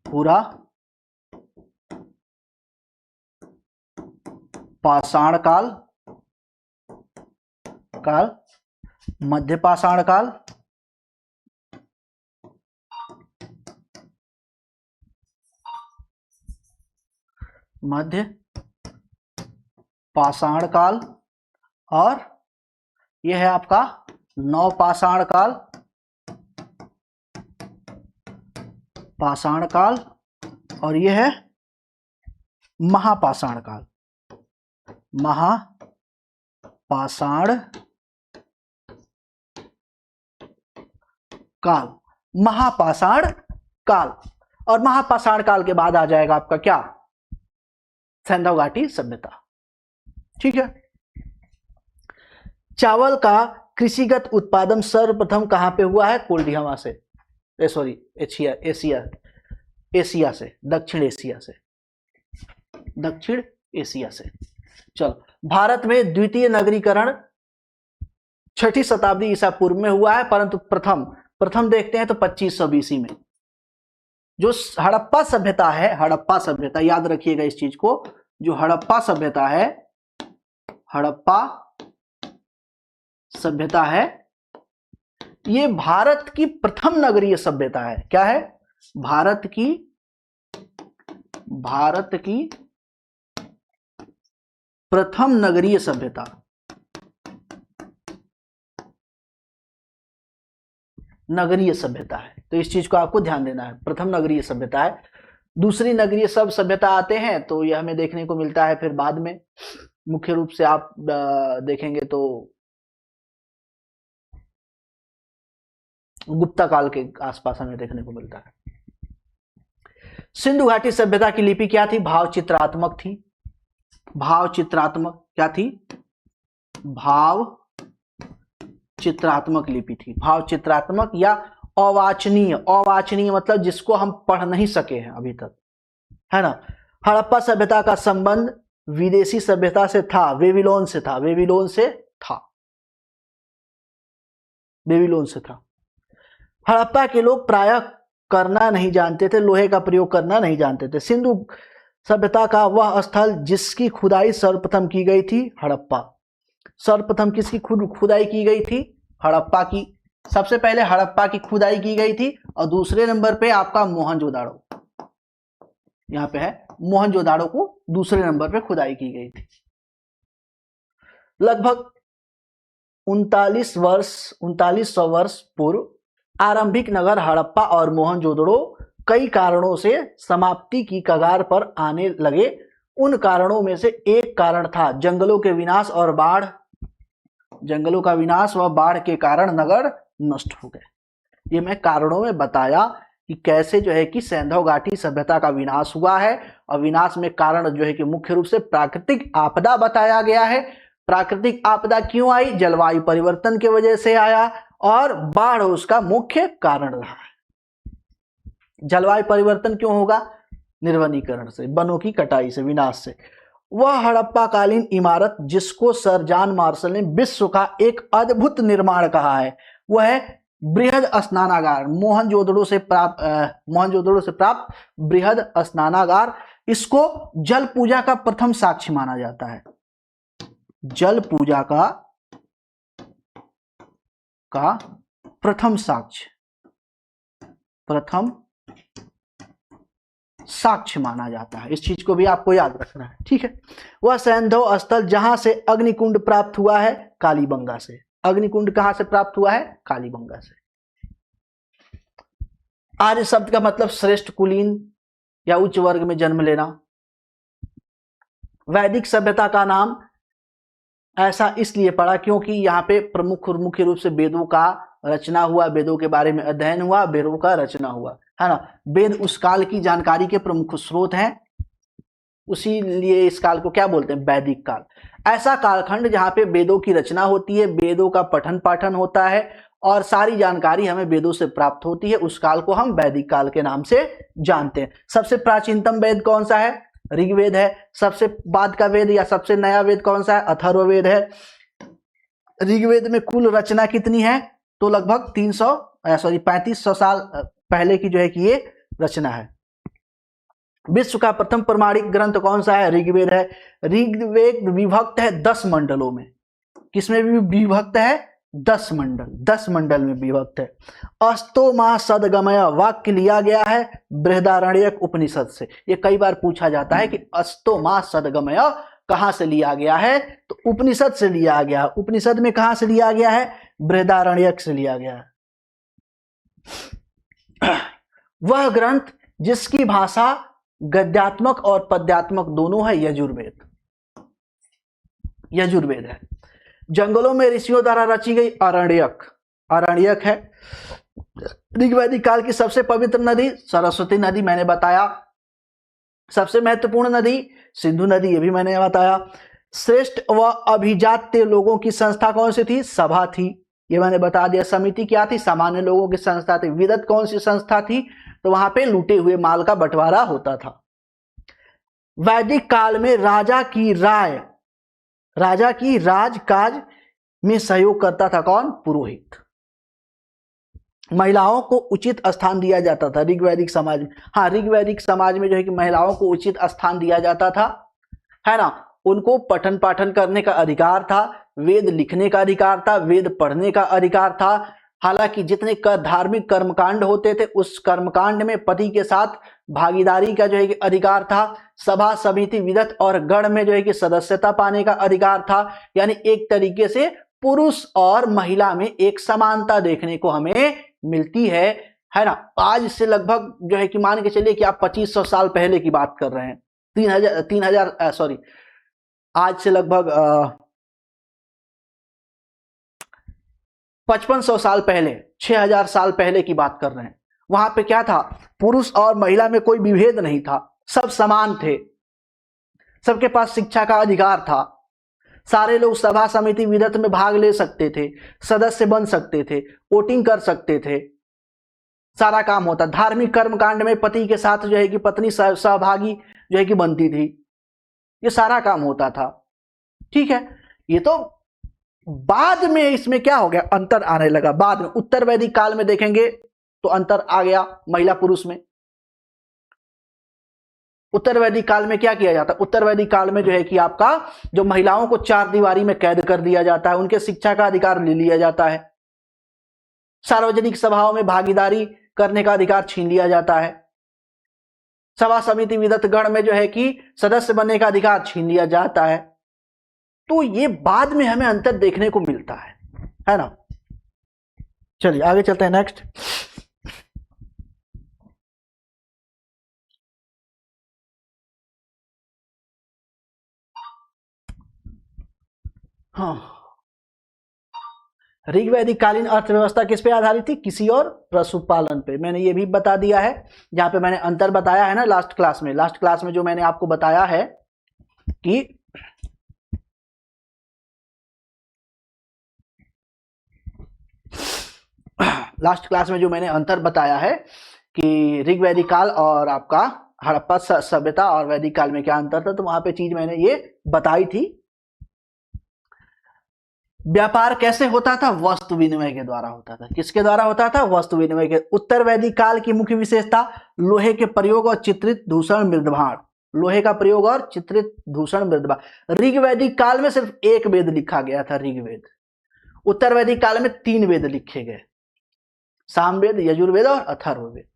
पूरा पाषाण काल, मध्य पाषाण काल, मध्य पाषाण काल और यह है आपका नवपाषाण काल, पाषाण काल और यह है महापाषाण काल, महापाषाण काल, महापाषाण काल। और महापाषाण काल के बाद आ जाएगा आपका क्या? सैंधव घाटी सभ्यता। ठीक है। चावल का कृषिगत उत्पादन सर्वप्रथम कहां पे हुआ है? कोल्डिहवा से, एशिया से, दक्षिण एशिया से। चलो, भारत में द्वितीय नगरीकरण 6ठी शताब्दी ईसा पूर्व में हुआ है, परंतु प्रथम देखते हैं तो 2500 BC में। जो हड़प्पा सभ्यता है, हड़प्पा सभ्यता याद रखिएगा इस चीज को, जो हड़प्पा सभ्यता है, ये भारत की प्रथम नगरीय सभ्यता है। क्या है? भारत की प्रथम नगरीय सभ्यता। नगरीय सभ्यता है, तो इस चीज को आपको ध्यान देना है। प्रथम नगरीय सभ्यता है। दूसरी नगरीय सब सभ्यता आते हैं तो यह हमें देखने को मिलता है फिर बाद में। मुख्य रूप से आप देखेंगे तो गुप्ता काल के आसपास हमें देखने को मिलता है। सिंधु घाटी सभ्यता की लिपि क्या थी? भावचित्रात्मक थी। भावचित्रात्मक क्या थी? भावचित्रात्मक लिपि थी। भावचित्रात्मक या अवाचनीय। अवाचनीय मतलब जिसको हम पढ़ नहीं सके हैं अभी तक, है ना। हड़प्पा सभ्यता का संबंध विदेशी सभ्यता से था, बेबीलोन से था। हड़प्पा के लोग प्रायः करना नहीं जानते थे, लोहे का प्रयोग करना नहीं जानते थे। सिंधु सभ्यता का वह स्थल जिसकी खुदाई सर्वप्रथम की गई थी, हड़प्पा। सर्वप्रथम किसकी खुदाई की गई थी? हड़प्पा की। सबसे पहले हड़प्पा की खुदाई की गई थी और दूसरे नंबर पे आपका मोहनजोदाड़ो, यहां पे है मोहनजोदाड़ो को दूसरे नंबर पे खुदाई की गई थी। लगभग 3900 वर्ष पूर्व आरंभिक नगर हड़प्पा और मोहनजोदड़ो कई कारणों से समाप्ति की कगार पर आने लगे। उन कारणों में से एक कारण था जंगलों के विनाश और बाढ़। जंगलों का विनाश व बाढ़ के कारण नगर नष्ट हो गए। ये मैं कारणों में बताया कि कैसे जो है कि सैंधव घाटी सभ्यता का विनाश हुआ है, और विनाश में कारण जो है कि मुख्य रूप से प्राकृतिक आपदा बताया गया है। प्राकृतिक आपदा क्यों आई? जलवायु परिवर्तन की वजह से आया और बाढ़ उसका मुख्य कारण रहा है। जलवायु परिवर्तन क्यों होगा? निर्वनीकरण से, वनों की कटाई से, विनाश से। वह हड़प्पा कालीन इमारत जिसको सर जॉन मार्शल ने विश्व का एक अद्भुत निर्माण कहा है, वह है बृहद स्नानागार, मोहनजोदड़ो से प्राप्त बृहद स्नानागार, इसको जल पूजा का प्रथम साक्ष्य माना जाता है। जल पूजा का प्रथम साक्ष्य माना जाता है। इस चीज को भी आपको याद रखना है, ठीक है। वह सैंधव स्थल जहां से अग्निकुंड प्राप्त हुआ है, कालीबंगा से। अग्निकुंड कहां से प्राप्त हुआ है? कालीबंगा से। आर्य शब्द का मतलब श्रेष्ठ, कुलीन या उच्च वर्ग में जन्म लेना। वैदिक सभ्यता का नाम ऐसा इसलिए पड़ा क्योंकि यहाँ पे मुख्य रूप से वेदों का रचना हुआ, वेदों के बारे में अध्ययन हुआ, वेदों का रचना हुआ, है ना। वेद उस काल की जानकारी के प्रमुख स्रोत हैं, उसी लिए इस काल को क्या बोलते हैं? वैदिक काल। ऐसा कालखंड जहाँ पे वेदों की रचना होती है, वेदों का पठन पाठन होता है और सारी जानकारी हमें वेदों से प्राप्त होती है, उस काल को हम वैदिक काल के नाम से जानते हैं। सबसे प्राचीनतम वेद कौन सा है? ऋग्वेद है। सबसे बाद का वेद या सबसे नया वेद कौन सा है? अथर्ववेद है। ऋग्वेद में कुल रचना कितनी है? तो लगभग 3500 साल पहले की जो है कि ये रचना है। विश्व का प्रथम प्रमाणिक ग्रंथ कौन सा है? ऋग्वेद है। ऋग्वेद विभक्त है 10 मंडलों में। किसमें भी विभक्त है? 10 मंडल में विभक्त है। अस्तोमा सदगमय वाक्य लिया गया है बृहदारण्यक उपनिषद से। ये कई बार पूछा जाता है कि अस्तोमा सदगमय कहां से लिया गया है? तो उपनिषद से लिया गया। उपनिषद में कहां से लिया गया है? बृहदारण्यक से लिया गया है। वह ग्रंथ जिसकी भाषा गद्यात्मक और पद्यात्मक दोनों है, यजुर्वेद है। जंगलों में ऋषियों द्वारा रची गई अरण्यक है। ऋग्वैदिक काल की सबसे पवित्र नदी सरस्वती नदी, मैंने बताया। सबसे महत्वपूर्ण नदी सिंधु नदी, ये भी मैंने बताया। श्रेष्ठ व अभिजात्य लोगों की संस्था कौन सी थी? सभा थी, ये मैंने बता दिया। समिति क्या थी? सामान्य लोगों की संस्था थी। विदत कौन सी संस्था थी? तो वहां पे लूटे हुए माल का बंटवारा होता था। वैदिक काल में राजा की राजकाज में सहयोग करता था कौन? पुरोहित। महिलाओं को उचित स्थान दिया जाता था ऋग्वैदिक समाज में। हाँ, ऋग्वैदिक समाज में जो है कि महिलाओं को उचित स्थान दिया जाता था, है ना। उनको पठन पाठन करने का अधिकार था, वेद लिखने का अधिकार था, वेद पढ़ने का अधिकार था। हालांकि जितने धार्मिक कर्मकांड होते थे उस कर्मकांड में पति के साथ भागीदारी का जो है कि अधिकार था। सभा, समिति, विदत और गण में जो है कि सदस्यता पाने का अधिकार था। यानी एक तरीके से पुरुष और महिला में एक समानता देखने को हमें मिलती है ना। आज से लगभग जो है कि मान के चलिए कि आप 2500 साल पहले की बात कर रहे हैं। 3000 आज से लगभग 5500 साल पहले, 6000 साल पहले की बात कर रहे हैं। वहां पे क्या था? पुरुष और महिला में कोई विभेद नहीं था, सब समान थे, सबके पास शिक्षा का अधिकार था। सारे लोग सभा, समिति, विदत में भाग ले सकते थे, सदस्य बन सकते थे, वोटिंग कर सकते थे, सारा काम होता। धार्मिक कर्मकांड में पति के साथ जो है कि पत्नी सहभागी जो है कि बनती थी, ये सारा काम होता था, ठीक है। ये तो बाद में इसमें क्या हो गया? अंतर आने लगा बाद में। उत्तर वैदिक काल में देखेंगे तो अंतर आ गया महिला पुरुष में। उत्तर वैदिक काल में क्या किया जाता है? उत्तर वैदिक काल में जो है कि आपका जो महिलाओं को 4 दीवारी में कैद कर दिया जाता है, उनके शिक्षा का अधिकार ले लिया जाता है, सार्वजनिक सभाओं में भागीदारी करने का अधिकार छीन लिया जाता है, सभा, समिति, विदत, गण में जो है कि सदस्य बनने का अधिकार छीन लिया जाता है। तो ये बाद में हमें अंतर देखने को मिलता है ना। चलिए आगे चलते हैं। नेक्स्ट, हाँ, ऋग्वैदिक कालीन अर्थव्यवस्था किस पे आधारित थी? कृषि और पशुपालन पे। मैंने ये भी बता दिया है, जहां पे मैंने अंतर बताया है ना लास्ट क्लास में जो मैंने आपको बताया है कि अंतर बताया है कि ऋग्वैदिक काल और आपका हड़प्पा सभ्यता और वैदिक काल में क्या अंतर था, तो वहां पे चीज मैंने ये बताई थी। व्यापार कैसे होता था? वस्तु विनिमय के द्वारा होता था। किसके द्वारा होता था? वस्तु विनिमय के। उत्तर वैदिक काल की मुख्य विशेषता लोहे के प्रयोग और चित्रित दूषण मृदभाण। लोहे का प्रयोग और चित्रित दूषण मृदभाण। ऋग वैदिक काल में सिर्फ एक वेद लिखा गया था, ऋग्वेद। उत्तर वैदिक काल में 3 वेद लिखे गए, सामवेद, यजुर्वेद और अथर्ववेद।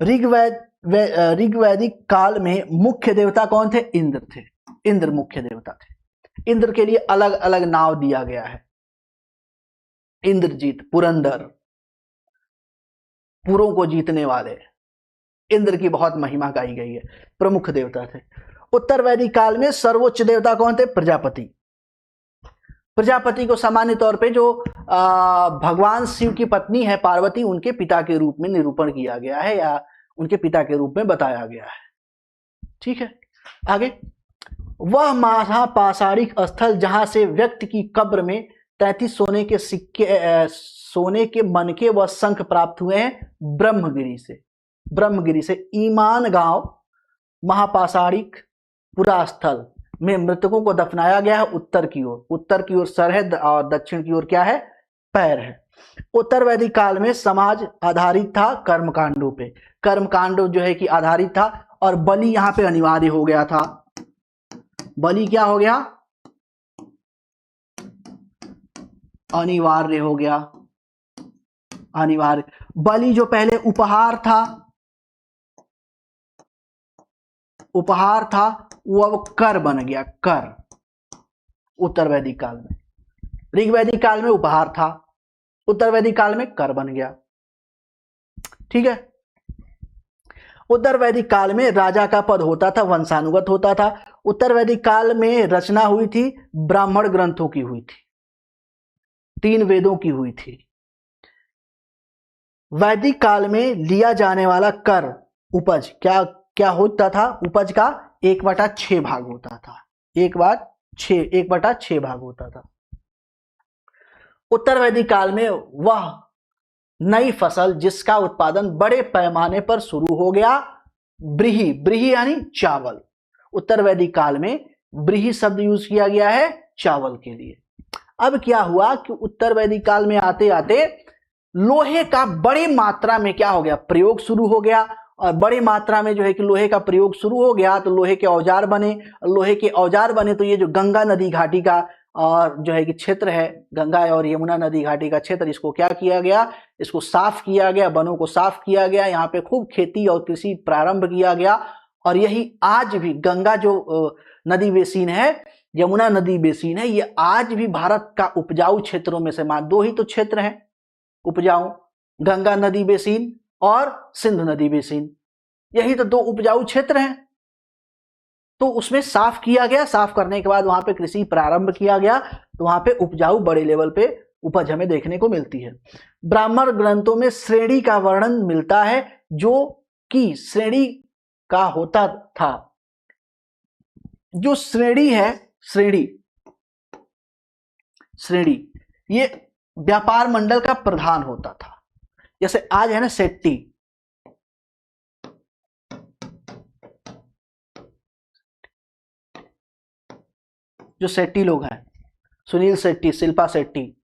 ऋग वैदिक काल में मुख्य देवता कौन थे? इंद्र थे। इंद्र मुख्य देवता थे। इंद्र के लिए अलग अलग नाव दिया गया है। इंद्रजीत, पुरंदर, पुरों को जीतने वाले, इंद्र की बहुत महिमा गाई गई है, प्रमुख देवता थे। उत्तर वैदिक काल में सर्वोच्च देवता कौन थे? प्रजापति। प्रजापति को सामान्य तौर पे जो भगवान शिव की पत्नी है पार्वती, उनके पिता के रूप में निरूपण किया गया है या उनके पिता के रूप में बताया गया है। ठीक है, आगे। वह महापाषाणिक स्थल जहां से व्यक्ति की कब्र में 33 सोने के सिक्के, सोने के मनके व शंख प्राप्त हुए हैं ब्रह्मगिरी से। ब्रह्मगिरी से ईमान गांव महापाषाणिक पुरा स्थल में मृतकों को दफनाया गया है उत्तर की ओर। उत्तर की ओर सर है और दक्षिण की ओर क्या है? पैर है। उत्तर वैदिक काल में समाज आधारित था कर्मकांडों पे। कर्मकांड जो है कि आधारित था, और बलि यहां पे अनिवार्य हो गया था। बलि क्या हो गया? अनिवार्य हो गया। अनिवार्य। बलि जो पहले उपहार था, उपहार था, वो अब कर बन गया, कर। उत्तर वैदिक काल में। ऋग वैदिक काल में उपहार था, उत्तर वैदिक काल में कर बन गया। ठीक है। उत्तर वैदिक काल में राजा का पद होता था, वंशानुगत होता था। उत्तर वैदिक काल में रचना हुई थी ब्राह्मण ग्रंथों की हुई थी, 3 वेदों की हुई थी। वैदिक काल में लिया जाने वाला कर, उपज क्या क्या होता था? उपज का 1/6 भाग होता था। 1/6 भाग होता था। उत्तर वैदिक काल में वह नई फसल जिसका उत्पादन बड़े पैमाने पर शुरू हो गया, ब्रीही, ब्रीही यानी चावल। उत्तर वैदिक काल में ब्रीही शब्द यूज किया गया है चावल के लिए। अब क्या हुआ कि उत्तर वैदिक काल में आते आते लोहे का बड़ी मात्रा में क्या हो गया? प्रयोग शुरू हो गया। और बड़ी मात्रा में जो है कि लोहे का प्रयोग शुरू हो गया तो लोहे के औजार बने। लोहे के औजार बने तो ये जो गंगा नदी घाटी का और जो है कि क्षेत्र है, गंगा और यमुना नदी घाटी का क्षेत्र, इसको क्या किया गया? इसको साफ किया गया, वनों को साफ किया गया। यहाँ पे खूब खेती और कृषि प्रारंभ किया गया। और यही आज भी गंगा जो नदी बेसिन है, यमुना नदी बेसिन है, ये आज भी भारत का उपजाऊ क्षेत्रों में से 2 ही तो क्षेत्र हैं उपजाऊ, गंगा नदी बेसिन और सिंधु नदी बेसिन। यही तो 2 उपजाऊ क्षेत्र हैं। तो उसमें साफ किया गया। साफ करने के बाद वहां पे कृषि प्रारंभ किया गया, तो वहां पे उपजाऊ बड़े लेवल पे उपज हमें देखने को मिलती है। ब्राह्मण ग्रंथों में श्रेणी का वर्णन मिलता है, जो कि श्रेणी का होता था। जो श्रेणी है, श्रेणी ये व्यापार मंडल का प्रधान होता था। जैसे आज है ना सेट्टी, जो सेट्टी लोग हैं, सुनील सेट्टी, शिल्पा सेट्टी,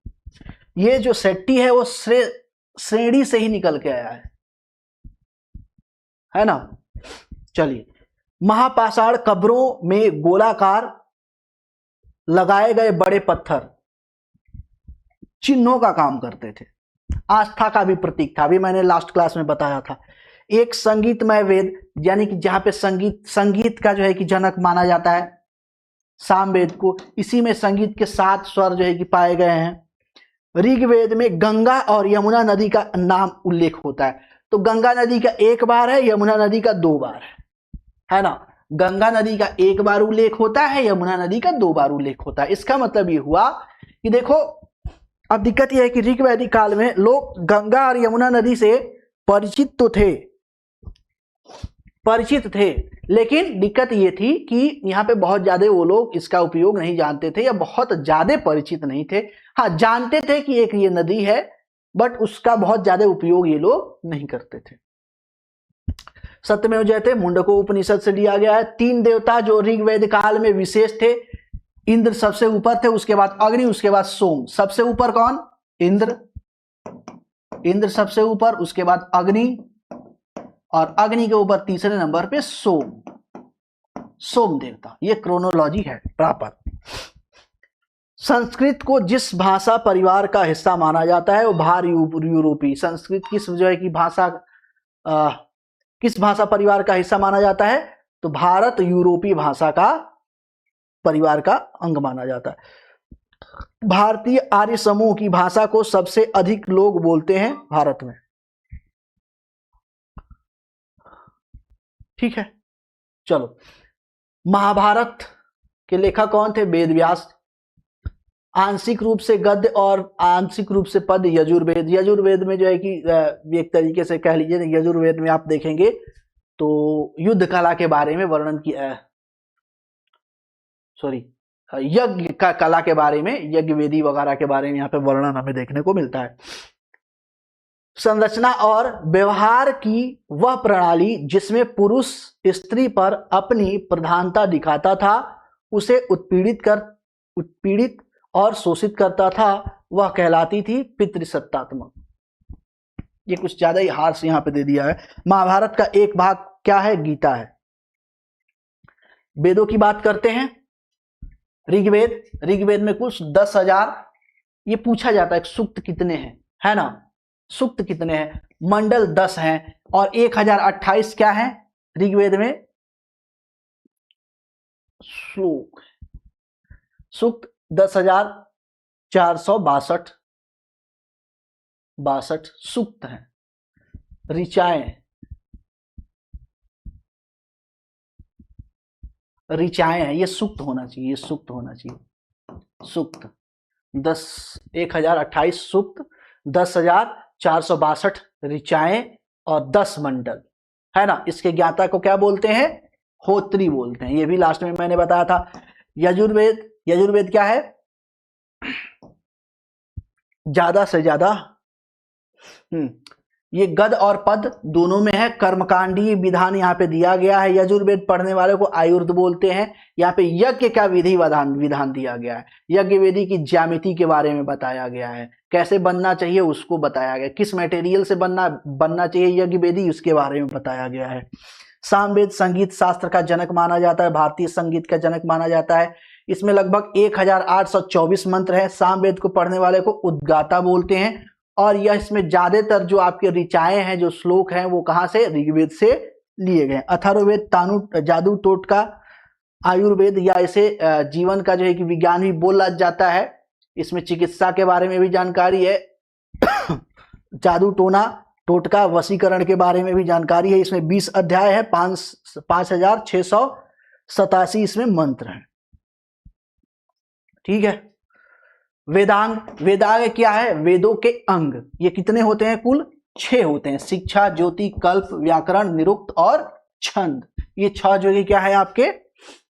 ये जो सेट्टी है वो श्रेणी से ही निकल के आया है ना। चलिए, महापाषाण कब्रों में गोलाकार लगाए गए बड़े पत्थर चिन्हों का काम करते थे। आस्था का भी प्रतीक था। अभी मैंने लास्ट क्लास में बताया था। एक संगीतमय वेद, यानी कि जहां पे संगीत का जो है कि जनक माना जाता है सामवेद को, इसी में संगीत के 7 स्वर जो है कि पाए गए हैं। ऋग्वेद में गंगा और यमुना नदी का नाम उल्लेख होता है। तो गंगा नदी का 1 बार है, यमुना नदी का 2 बार है ना। गंगा नदी का 1 बार उल्लेख होता है, यमुना नदी का 2 बार उल्लेख होता है। इसका मतलब ये हुआ कि देखो, अब दिक्कत यह है कि ऋग वैदिक काल में लोग गंगा और यमुना नदी से परिचित तो थे, लेकिन दिक्कत ये थी कि यहाँ पे बहुत ज्यादा वो लोग इसका उपयोग नहीं जानते थे या बहुत ज्यादा परिचित नहीं थे। हाँ, जानते थे कि एक ये नदी है, बट उसका बहुत ज्यादा उपयोग ये लोग नहीं करते थे। सत्यमेव जयते मुंडको उपनिषद से लिया गया है। 3 देवता जो ऋग्वेद काल में विशेष थे, इंद्र सबसे ऊपर थे, उसके बाद अग्नि, उसके बाद सोम। सबसे ऊपर कौन? इंद्र। इंद्र सबसे ऊपर, उसके बाद अग्नि, और अग्नि के ऊपर तीसरे नंबर पे सोम, सोम देवता। ये क्रोनोलॉजी है प्रॉपर। संस्कृत को जिस भाषा परिवार का हिस्सा माना जाता है वो भार यूरोपी। संस्कृत किस जो है कि भाषा किस भाषा परिवार का हिस्सा माना जाता है? तो भारत यूरोपीय भाषा का परिवार का अंग माना जाता है। भारतीय आर्य समूह की भाषा को सबसे अधिक लोग बोलते हैं भारत में। ठीक है, चलो। महाभारत के लेखक कौन थे? वेद व्यास। आंशिक रूप से गद्य और आंशिक रूप से पद्य यजुर्वेद। यजुर्वेद में जो है कि एक तरीके से कह लीजिए, यजुर्वेद में आप देखेंगे तो युद्ध कला के बारे में वर्णन किया, यज्ञ का कला के बारे में, यज्ञ वेदी वगैरह के बारे में यहाँ पे वर्णन हमें देखने को मिलता है। संरचना और व्यवहार की वह प्रणाली जिसमें पुरुष स्त्री पर अपनी प्रधानता दिखाता था, उसे उत्पीड़ित और शोषित करता था, वह कहलाती थी पितृसत्तात्मक। ये कुछ ज्यादा ही हार्श यहाँ पे दे दिया है। महाभारत का एक भाग क्या है? गीता है। वेदों की बात करते हैं। ऋग्वेद, ऋग्वेद में कुल 10,000 ये पूछा जाता है सूक्त कितने हैं, है ना? सूक्त कितने हैं? मंडल 10 हैं और 1028 क्या है ऋग्वेद में? श्लोक। सूक्त 10,462 सूक्त हैं। ऋचाएं हैं, ये सूक्त होना चाहिए, ये सूक्त होना चाहिए। सूक्त 10,1028 सूक्त, 10,462 ऋचाएं और 10 मंडल, है ना? इसके ज्ञाता को क्या बोलते हैं? होत्री बोलते हैं। ये भी लास्ट में मैंने बताया था। यजुर्वेद, यजुर्वेद क्या है? ज्यादा से ज्यादा ये गद और पद दोनों में है। कर्मकांडीय विधान यहाँ पे दिया गया है। यजुर्वेद पढ़ने वाले को आयुर्वेद बोलते हैं। यहाँ पे यज्ञ का विधि विधान दिया गया है। यज्ञ वेदी की ज्यामिति के बारे में बताया गया है, कैसे बनना चाहिए उसको बताया गया, किस मटेरियल से बनना चाहिए यज्ञ वेदी, उसके बारे में बताया गया है। सामवेद संगीत शास्त्र का जनक माना जाता है, भारतीय संगीत का जनक माना जाता है। इसमें लगभग 1824 मंत्र है। सामवेद को पढ़ने वाले को उद्गाता बोलते हैं। और यह इसमें ज्यादातर जो आपके ऋचाएं हैं, जो श्लोक हैं, वो कहां से? ऋग्वेद से लिए गए। अथर्ववेद जादू टोटका, आयुर्वेद या इसे जीवन का जो है कि विज्ञान भी बोला जाता है। इसमें चिकित्सा के बारे में भी जानकारी है। जादू टोना टोटका वशीकरण के बारे में भी जानकारी है। इसमें 20 अध्याय है, 5,687 इसमें मंत्र हैं। ठीक है। वेदांग, वेदांग क्या है? वेदों के अंग। ये कितने होते हैं? कुल 6 होते हैं। शिक्षा, ज्योति, कल्प, व्याकरण, निरुक्त और छंद। ये 6 जो है क्या है आपके?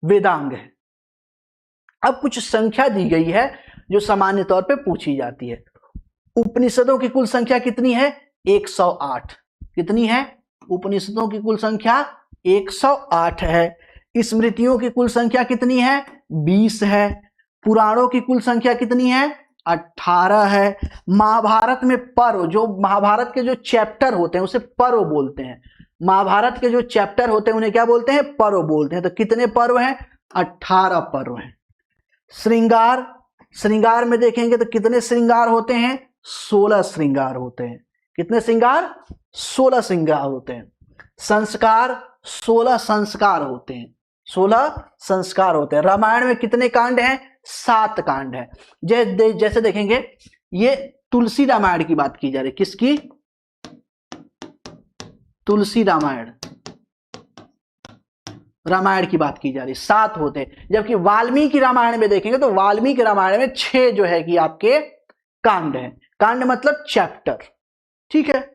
वेदांग है। अब कुछ संख्या दी गई है जो सामान्य तौर पे पूछी जाती है। उपनिषदों की कुल संख्या कितनी है? 108। कितनी है? उपनिषदों की कुल संख्या 108 है। स्मृतियों की कुल संख्या कितनी है? 20 है। पुराणों की कुल संख्या कितनी है? 18 है। महाभारत में पर्व, जो महाभारत के जो चैप्टर होते हैं उसे पर्व बोलते हैं। महाभारत के जो चैप्टर होते हैं उन्हें क्या बोलते हैं? पर्व बोलते हैं। तो कितने पर्व हैं? 18 पर्व हैं। श्रृंगार, श्रृंगार में देखेंगे तो कितने श्रृंगार होते हैं? 16 श्रृंगार होते हैं। कितने श्रृंगार? 16 श्रृंगार होते हैं। संस्कार, 16 संस्कार होते हैं। 16 संस्कार होते हैं। रामायण में कितने कांड हैं? 7 कांड है। जैसे देखेंगे, ये तुलसी रामायण की बात की जा रही। किसकी? तुलसी रामायण, रामायण की बात की जा रही। 7 होते हैं। जबकि वाल्मीकि रामायण में देखेंगे तो वाल्मीकि रामायण में 6 जो है कि आपके कांड है। कांड मतलब चैप्टर। ठीक है।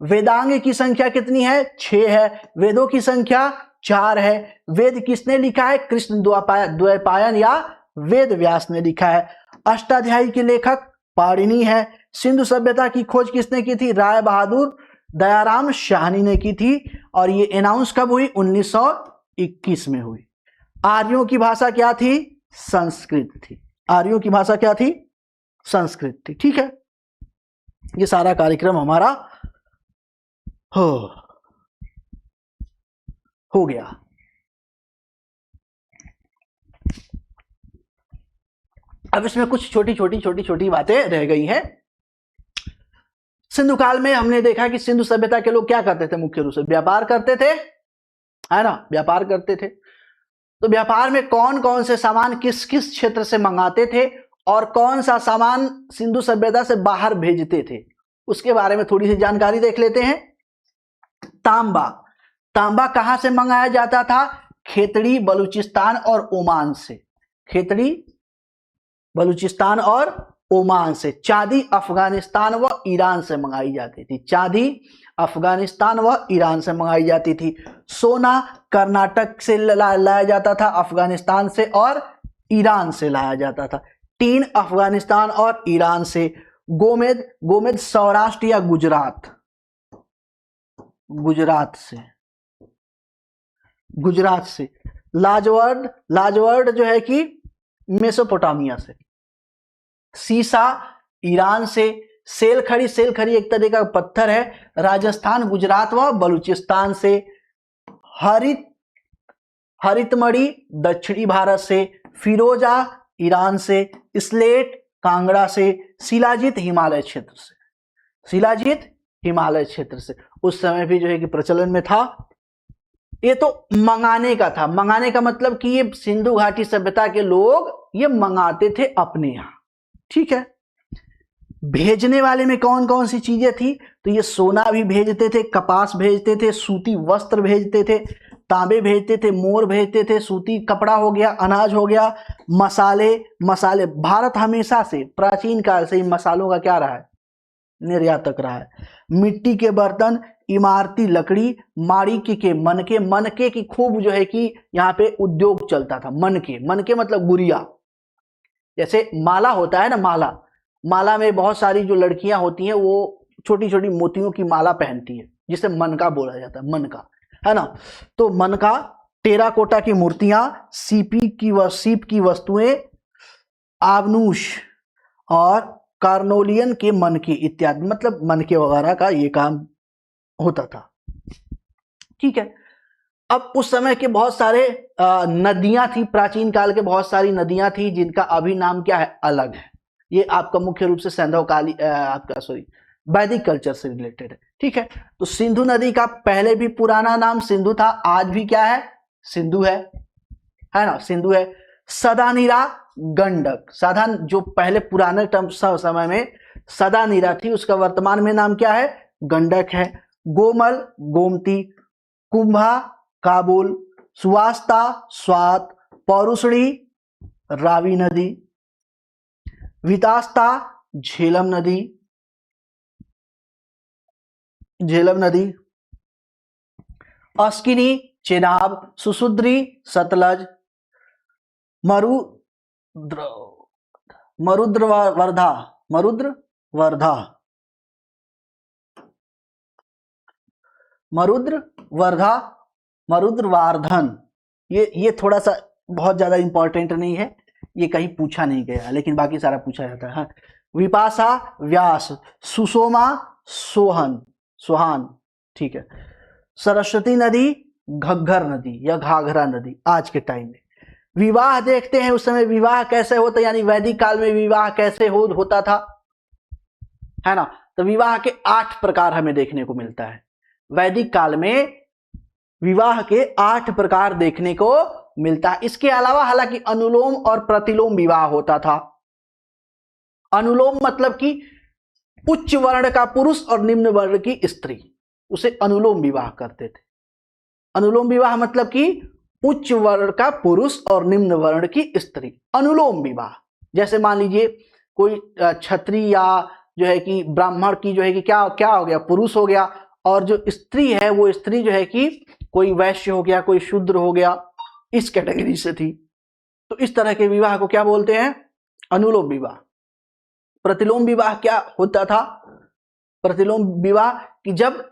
वेदांग की संख्या कितनी है? 6 है। वेदों की संख्या 4 है। वेद किसने लिखा है? कृष्ण द्वैपायन या वेद व्यास ने लिखा है। अष्टाध्यायी के लेखक पाणिनि है। सिंधु सभ्यता की खोज किसने की थी? राय बहादुर दयाराम शाहनी ने की थी। और ये अनाउंस कब हुई? 1921 में हुई। आर्यों की भाषा क्या थी? संस्कृत थी। आर्यों की भाषा क्या थी? संस्कृत थी। ठीक है, ये सारा कार्यक्रम हमारा हो गया। अब इसमें कुछ छोटी छोटी बातें रह गई हैं। सिंधु काल में हमने देखा कि सिंधु सभ्यता के लोग क्या करते थे? मुख्य रूप से व्यापार करते थे, है ना, व्यापार करते थे। तो व्यापार में कौन कौन से सामान किस किस क्षेत्र से मंगाते थे और कौन सा सामान सिंधु सभ्यता से बाहर भेजते थे, उसके बारे में थोड़ी सी जानकारी देख लेते हैं। तांबा, तांबा कहां से मंगाया जाता था? खेतड़ी, बलूचिस्तान और ओमान से। खेतड़ी, बलूचिस्तान और ओमान से। चांदी अफगानिस्तान व ईरान से मंगाई जाती थी। चांदी अफगानिस्तान व ईरान से मंगाई जाती थी। सोना कर्नाटक से लाया जाता था, अफगानिस्तान से और ईरान से लाया जाता था। टीन अफगानिस्तान और ईरान से। गोमेद, गोमेद सौराष्ट्र या गुजरात, गुजरात से, गुजरात से। लाजवर्ड, लाजवर्ड जो है कि मेसोपोटामिया से। सीसा ईरान से। सेलखड़ी, सेलखड़ी एक तरह का पत्थर है, राजस्थान, गुजरात व बलूचिस्तान से। हरितमणि दक्षिणी भारत से। फिरोजा ईरान से। स्लेट कांगड़ा से। शिलाजीत हिमालय क्षेत्र से। शिलाजीत हिमालय क्षेत्र से। उस समय भी जो है कि प्रचलन में था। ये तो मंगाने का था। मंगाने का मतलब कि ये सिंधु घाटी सभ्यता के लोग ये मंगाते थे अपने यहां। ठीक है, भेजने वाले में कौन कौन सी चीजें थी? तो ये सोना भी भेजते थे, कपास भेजते थे, सूती वस्त्र भेजते थे, तांबे भेजते थे, मोर भेजते थे, सूती कपड़ा हो गया, अनाज हो गया, मसाले, मसाले। भारत हमेशा से प्राचीन काल से ही मसालों का क्या रहा है? निर्यातक रहा है। मिट्टी के बर्तन, इमारती लकड़ी, माणिक्य के मनके, मनके की खूब जो है कि यहाँ पे उद्योग चलता था। मनके, मनके मतलब गुड़िया, जैसे माला होता है ना, माला, माला में बहुत सारी जो लड़कियां होती हैं वो छोटी छोटी मोतियों की माला पहनती है, जिसे मनका बोला जाता है, मनका, है ना। तो मनका, टेराकोटा की मूर्तियां, सीप की वस्तुएं, आबनूश और कार्नोलियन के मनके इत्यादि, मतलब मनके वगैरह का ये काम होता था। ठीक है, अब उस समय के बहुत सारे नदियां थी, प्राचीन काल के बहुत सारी नदियां थी जिनका अभी नाम क्या है? अलग है। ये आपका मुख्य रूप से सैंधव काली आपका वैदिक कल्चर से रिलेटेड है। ठीक है, तो सिंधु नदी का पहले भी पुराना नाम सिंधु था, आज भी क्या है? सिंधु है ना, सिंधु है। सदानीरा, गंडक, साधारण जो पहले पुराने समय में सदानीरा थी, उसका वर्तमान में नाम क्या है? गंडक है। गोमल, गोमती। कुंभा, काबुल। सुवास्ता, स्वात। पौरुषणी, रावी नदी। वितास्ता, झेलम नदी, झेलम नदी। अस्किनी, चेनाब। सुसुद्री, सतलज। मरुद्रवर्धा, मरुद्रवर्धा, मरुद्रवर्धा, मरुद्रवार्धन। ये थोड़ा सा बहुत ज्यादा इंपॉर्टेंट नहीं है, ये कहीं पूछा नहीं गया, लेकिन बाकी सारा पूछा जाता है। विपाशा, व्यास। सुषोमा, सोहन, सोहान। ठीक है। सरस्वती नदी, घग्घर नदी या घाघरा नदी आज के टाइम में। विवाह देखते हैं, उस समय विवाह कैसे होता, यानी वैदिक काल में विवाह कैसे होता था, है ना। तो विवाह के 8 प्रकार हमें देखने को मिलता है। वैदिक काल में विवाह के 8 प्रकार देखने को मिलता है। इसके अलावा हालांकि अनुलोम और प्रतिलोम विवाह होता था। अनुलोम मतलब कि उच्च वर्ण का पुरुष और निम्न वर्ण की स्त्री, उसे अनुलोम विवाह करते थे। अनुलोम विवाह मतलब कि उच्च वर्ण का पुरुष और निम्न वर्ण की स्त्री, अनुलोम विवाह। जैसे मान लीजिए कोई क्षत्रिय या जो है कि ब्राह्मण की जो है कि क्या हो गया, पुरुष हो गया, और जो स्त्री है वो स्त्री जो है कि कोई वैश्य हो गया, कोई शूद्र हो गया, इस कैटेगरी से थी। तो इस तरह के विवाह को क्या बोलते हैं? अनुलोम विवाह। प्रतिलोम विवाह क्या होता था? प्रतिलोम विवाह कि जब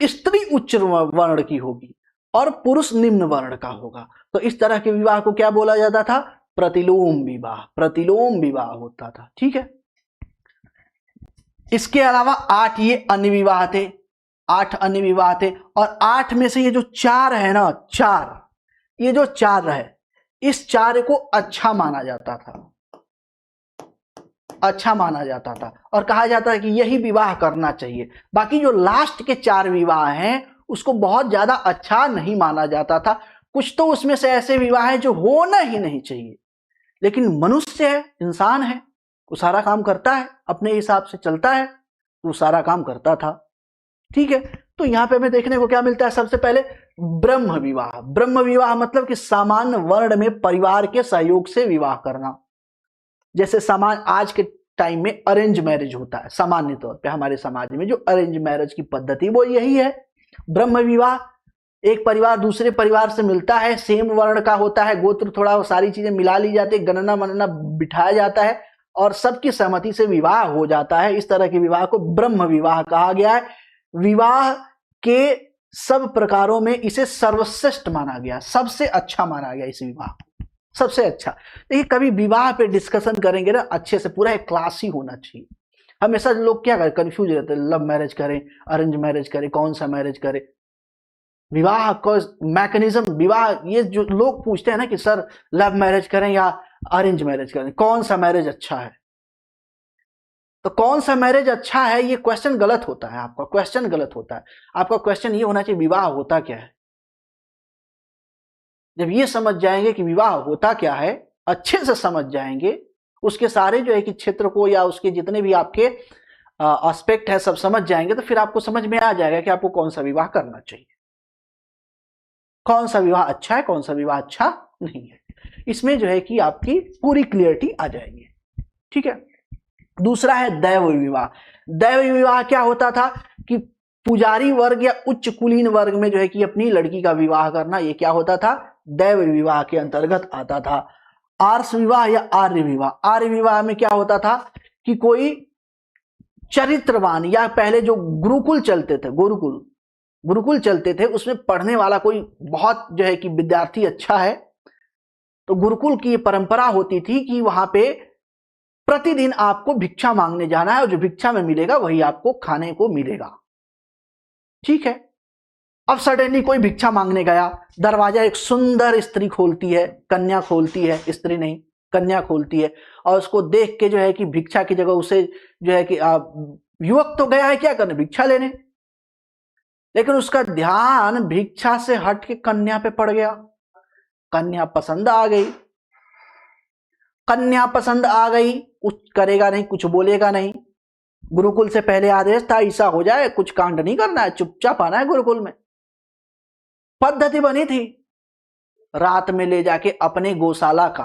स्त्री उच्च वर्ण की होगी और पुरुष निम्न वर्ण का होगा, तो इस तरह के विवाह को क्या बोला जाता था? प्रतिलोम विवाह, प्रतिलोम विवाह होता था। ठीक है, इसके अलावा 8 ये अन्य विवाह थे, 8 अन्य विवाह थे। और 8 में से ये जो 4 है ना, 4, ये जो 4 है, इस 4 को अच्छा माना जाता था, अच्छा माना जाता था और कहा जाता है कि यही विवाह करना चाहिए। बाकी जो लास्ट के 4 विवाह हैं उसको बहुत ज्यादा अच्छा नहीं माना जाता था। कुछ तो उसमें से ऐसे विवाह हैं जो होना ही नहीं चाहिए, लेकिन मनुष्य है, इंसान है, वो सारा काम करता है, अपने हिसाब से चलता है, वो सारा काम करता था। ठीक है, तो यहां पे हमें देखने को क्या मिलता है? सबसे पहले ब्रह्म विवाह। ब्रह्म विवाह मतलब कि सामान्य वर्ण में परिवार के सहयोग से विवाह करना। जैसे सामान्य आज के टाइम में अरेंज मैरिज होता है, सामान्य तौर पे हमारे समाज में जो अरेंज मैरिज की पद्धति वो यही है, ब्रह्म विवाह। एक परिवार दूसरे परिवार से मिलता है, सेम वर्ण का होता है, गोत्र थोड़ा वो सारी चीजें मिला ली जाती है, गणना मनना बिठाया जाता है और सबकी सहमति से विवाह हो जाता है। इस तरह के विवाह को ब्रह्म विवाह कहा गया है। विवाह के सब प्रकारों में इसे सर्वश्रेष्ठ माना गया, सबसे अच्छा माना गया इस विवाह को, सबसे अच्छा। देखिए, कभी विवाह पे डिस्कशन करेंगे ना, अच्छे से पूरा एक क्लास ही होना चाहिए। हमेशा लोग क्या करें, कंफ्यूज रहते हैं, लव मैरिज करें, अरेंज मैरिज करें, कौन सा मैरिज करें, विवाह का मैकेनिज्म, विवाह, ये जो लोग पूछते हैं ना कि सर लव मैरिज करें या अरेंज मैरिज करें, कौन सा मैरिज अच्छा है? तो कौन सा मैरिज अच्छा है, ये क्वेश्चन गलत होता है, आपका क्वेश्चन गलत होता है। आपका क्वेश्चन ये होना चाहिए विवाह होता क्या है। जब ये समझ जाएंगे कि विवाह होता क्या है, अच्छे से समझ जाएंगे, उसके सारे जो है कि क्षेत्र को या उसके जितने भी आपके एस्पेक्ट है सब समझ जाएंगे, तो फिर आपको समझ में आ जाएगा कि आपको कौन सा विवाह करना चाहिए, कौन सा विवाह अच्छा है, कौन सा विवाह अच्छा नहीं है। इसमें जो है कि आपकी पूरी क्लियरिटी आ जाएगी। ठीक है, दूसरा है दैव विवाह। दैव विवाह क्या होता था कि पुजारी वर्ग या उच्च कुलीन वर्ग में जो है कि अपनी लड़की का विवाह करना, ये क्या होता था? दैव विवाह के अंतर्गत आता था। आर्ष विवाह या आर्य विवाह। आर्य विवाह में क्या होता था कि कोई चरित्रवान या पहले जो गुरुकुल चलते थे, गुरुकुल चलते थे, उसमें पढ़ने वाला कोई बहुत जो है कि विद्यार्थी अच्छा है, तो गुरुकुल की परंपरा होती थी कि वहां पे प्रतिदिन आपको भिक्षा मांगने जाना है और जो भिक्षा में मिलेगा वही आपको खाने को मिलेगा। ठीक है, अब सडनली कोई भिक्षा मांगने गया, दरवाजा एक सुंदर स्त्री खोलती है, कन्या खोलती है, स्त्री नहीं कन्या खोलती है, और उसको देख के जो है कि भिक्षा की जगह उसे जो है कि युवक तो गया है क्या करने, भिक्षा लेने, लेकिन उसका ध्यान भिक्षा से हट के कन्या पे पड़ गया। कन्या पसंद आ गई, कन्या पसंद आ गई, कुछ करेगा नहीं, कुछ बोलेगा नहीं। गुरुकुल से पहले आदेश था ऐसा हो जाए, कुछ कांड नहीं करना है, चुपचाप आना है गुरुकुल में, पद्धति बनी थी। रात में ले जाके अपने गौशाला का,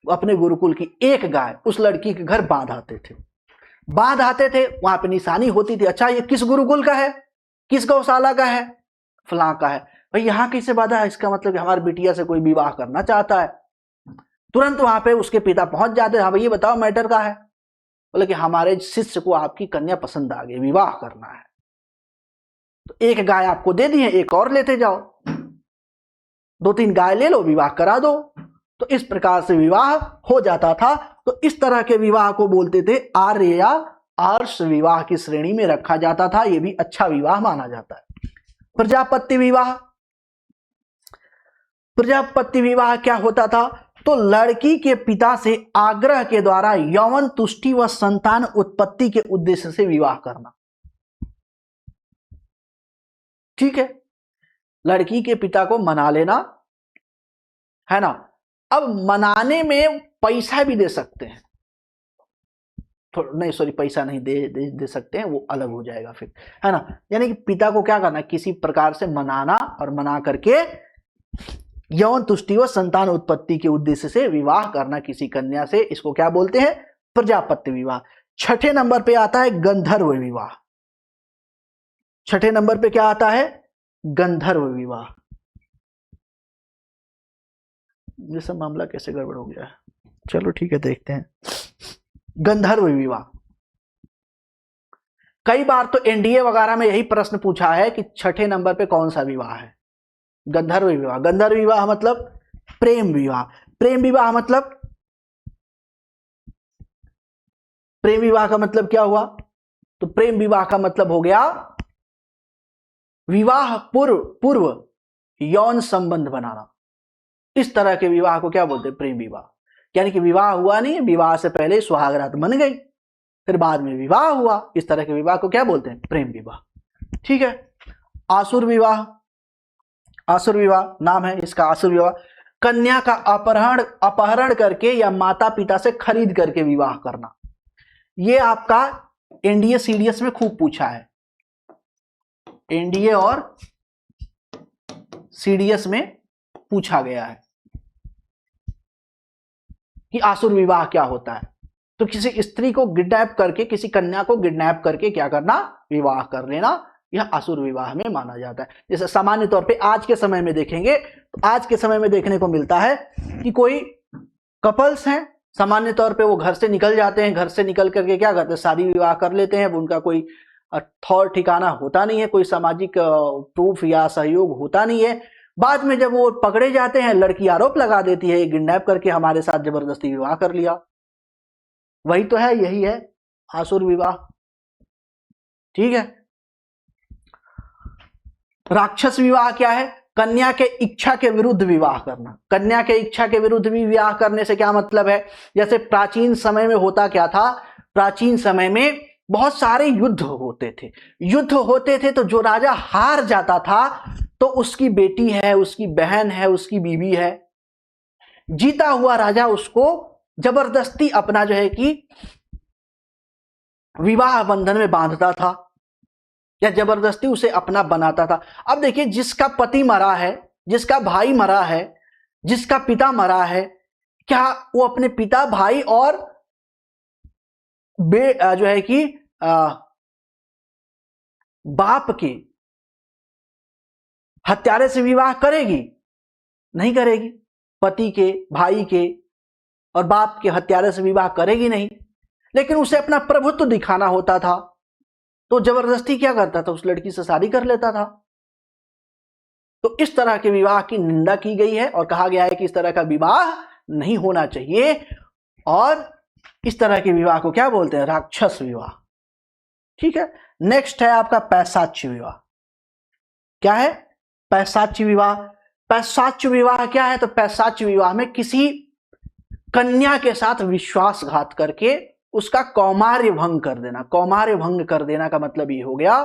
अपने गुरुकुल की एक गाय उस लड़की के घर बांध आते थे, बांध आते थे, वहां पे निशानी होती थी, अच्छा ये किस गुरुकुल का है, किस गौशाला का है, फलां का है। भाई यहां किसे बांधा है, इसका मतलब हमारी बिटिया से कोई विवाह करना चाहता है। तुरंत वहां पे उसके पिता पहुंच जाते, हाँ भाई ये बताओ मैटर का है, बोले कि हमारे शिष्य को आपकी कन्या पसंद आ गई, विवाह करना है, तो एक गाय आपको दे दी है, एक और लेते जाओ, 2-3 गाय ले लो, विवाह करा दो। तो इस प्रकार से विवाह हो जाता था। तो इस तरह के विवाह को बोलते थे आर्य या आर्ष विवाह की श्रेणी में रखा जाता था, यह भी अच्छा विवाह माना जाता है। प्रजापत्य विवाह। प्रजापत्य विवाह क्या होता था? तो लड़की के पिता से आग्रह के द्वारा यौवन तुष्टि व संतान उत्पत्ति के उद्देश्य से विवाह करना। ठीक है, लड़की के पिता को मना लेना है ना। अब मनाने में पैसा भी दे सकते हैं, नहीं सॉरी पैसा नहीं दे सकते हैं, वो अलग हो जाएगा फिर, है ना। यानी कि पिता को क्या करना, किसी प्रकार से मनाना और मना करके यौन तुष्टि व संतान उत्पत्ति के उद्देश्य से विवाह करना किसी कन्या से, इसको क्या बोलते हैं? प्रजापत्य विवाह। 6ठे नंबर पे आता है गंधर्व विवाह। 6ठे नंबर पे क्या आता है? गंधर्व विवाह। ये सब मामला कैसे गड़बड़ हो गया है, चलो ठीक है देखते हैं। गंधर्व विवाह, कई बार तो एनडीए वगैरह में यही प्रश्न पूछा है कि 6ठे नंबर पे कौन सा विवाह है? गंधर्व विवाह। गंधर्व विवाह मतलब प्रेम विवाह। प्रेम विवाह मतलब, प्रेम विवाह का मतलब क्या हुआ? तो प्रेम विवाह का मतलब हो गया विवाह पूर्व यौन संबंध बनाना। इस तरह के विवाह को क्या बोलते हैं? प्रेम विवाह। यानी कि विवाह हुआ नहीं, विवाह से पहले सुहागरात बन गई, फिर बाद में विवाह हुआ, इस तरह के विवाह को क्या बोलते हैं? प्रेम विवाह। ठीक है। आसुर विवाह, आसुर विवाह नाम है इसका, आसुर विवाह। कन्या का अपहरण करके या माता पिता से खरीद करके विवाह करना। ये आपका एनडीए सीडीएस में खूब पूछा है, एनडीए और सीडीएस में पूछा गया है कि आसुर विवाह क्या होता है। तो किसी स्त्री को किडनैप करके, किसी कन्या को किडनैप करके क्या करना? विवाह कर लेना, यह आसुर विवाह में माना जाता है। जैसे सामान्य तौर पे आज के समय में देखेंगे तो आज के समय में देखने को मिलता है कि कोई कपल्स हैं, सामान्य तौर पे वो घर से निकल जाते हैं, घर से निकल करके क्या करते हैं? शादी विवाह कर लेते हैं। उनका कोई थौर ठिकाना होता नहीं है, कोई सामाजिक प्रूफ या सहयोग होता नहीं है। बाद में जब वो पकड़े जाते हैं, लड़की आरोप लगा देती है किडनैप करके हमारे साथ जबरदस्ती विवाह कर लिया। वही तो है, यही है आसुर विवाह। ठीक है। राक्षस विवाह क्या है? कन्या के इच्छा के विरुद्ध विवाह करना। कन्या के इच्छा के विरुद्ध भी विवाह करने से क्या मतलब है? जैसे प्राचीन समय में होता क्या था? प्राचीन समय में बहुत सारे युद्ध होते थे। युद्ध होते थे तो जो राजा हार जाता था तो उसकी बेटी है, उसकी बहन है, उसकी बीवी है, जीता हुआ राजा उसको जबरदस्ती अपना जो है कि विवाह बंधन में बांधता था या जबरदस्ती उसे अपना बनाता था। अब देखिए, जिसका पति मरा है, जिसका भाई मरा है, जिसका पिता मरा है, क्या वो अपने पिता, भाई और जो है कि बाप के हत्यारे से विवाह करेगी? नहीं करेगी। पति के, भाई के और बाप के हत्यारे से विवाह करेगी नहीं। लेकिन उसे अपना प्रभुत्व दिखाना होता था तो जबरदस्ती क्या करता था? उस लड़की से शादी कर लेता था। तो इस तरह के विवाह की निंदा की गई है और कहा गया है कि इस तरह का विवाह नहीं होना चाहिए। और इस तरह के विवाह को क्या बोलते हैं? राक्षस विवाह। ठीक है। नेक्स्ट है आपका पैशाच्य विवाह। क्या है? पैशाच्य विवाह। पैशाच्य विवाह क्या है? तो पैशाच्य विवाह में किसी कन्या के साथ विश्वासघात करके उसका कौमार्य भंग कर देना। कौमार्य भंग कर देना का मतलब ये हो गया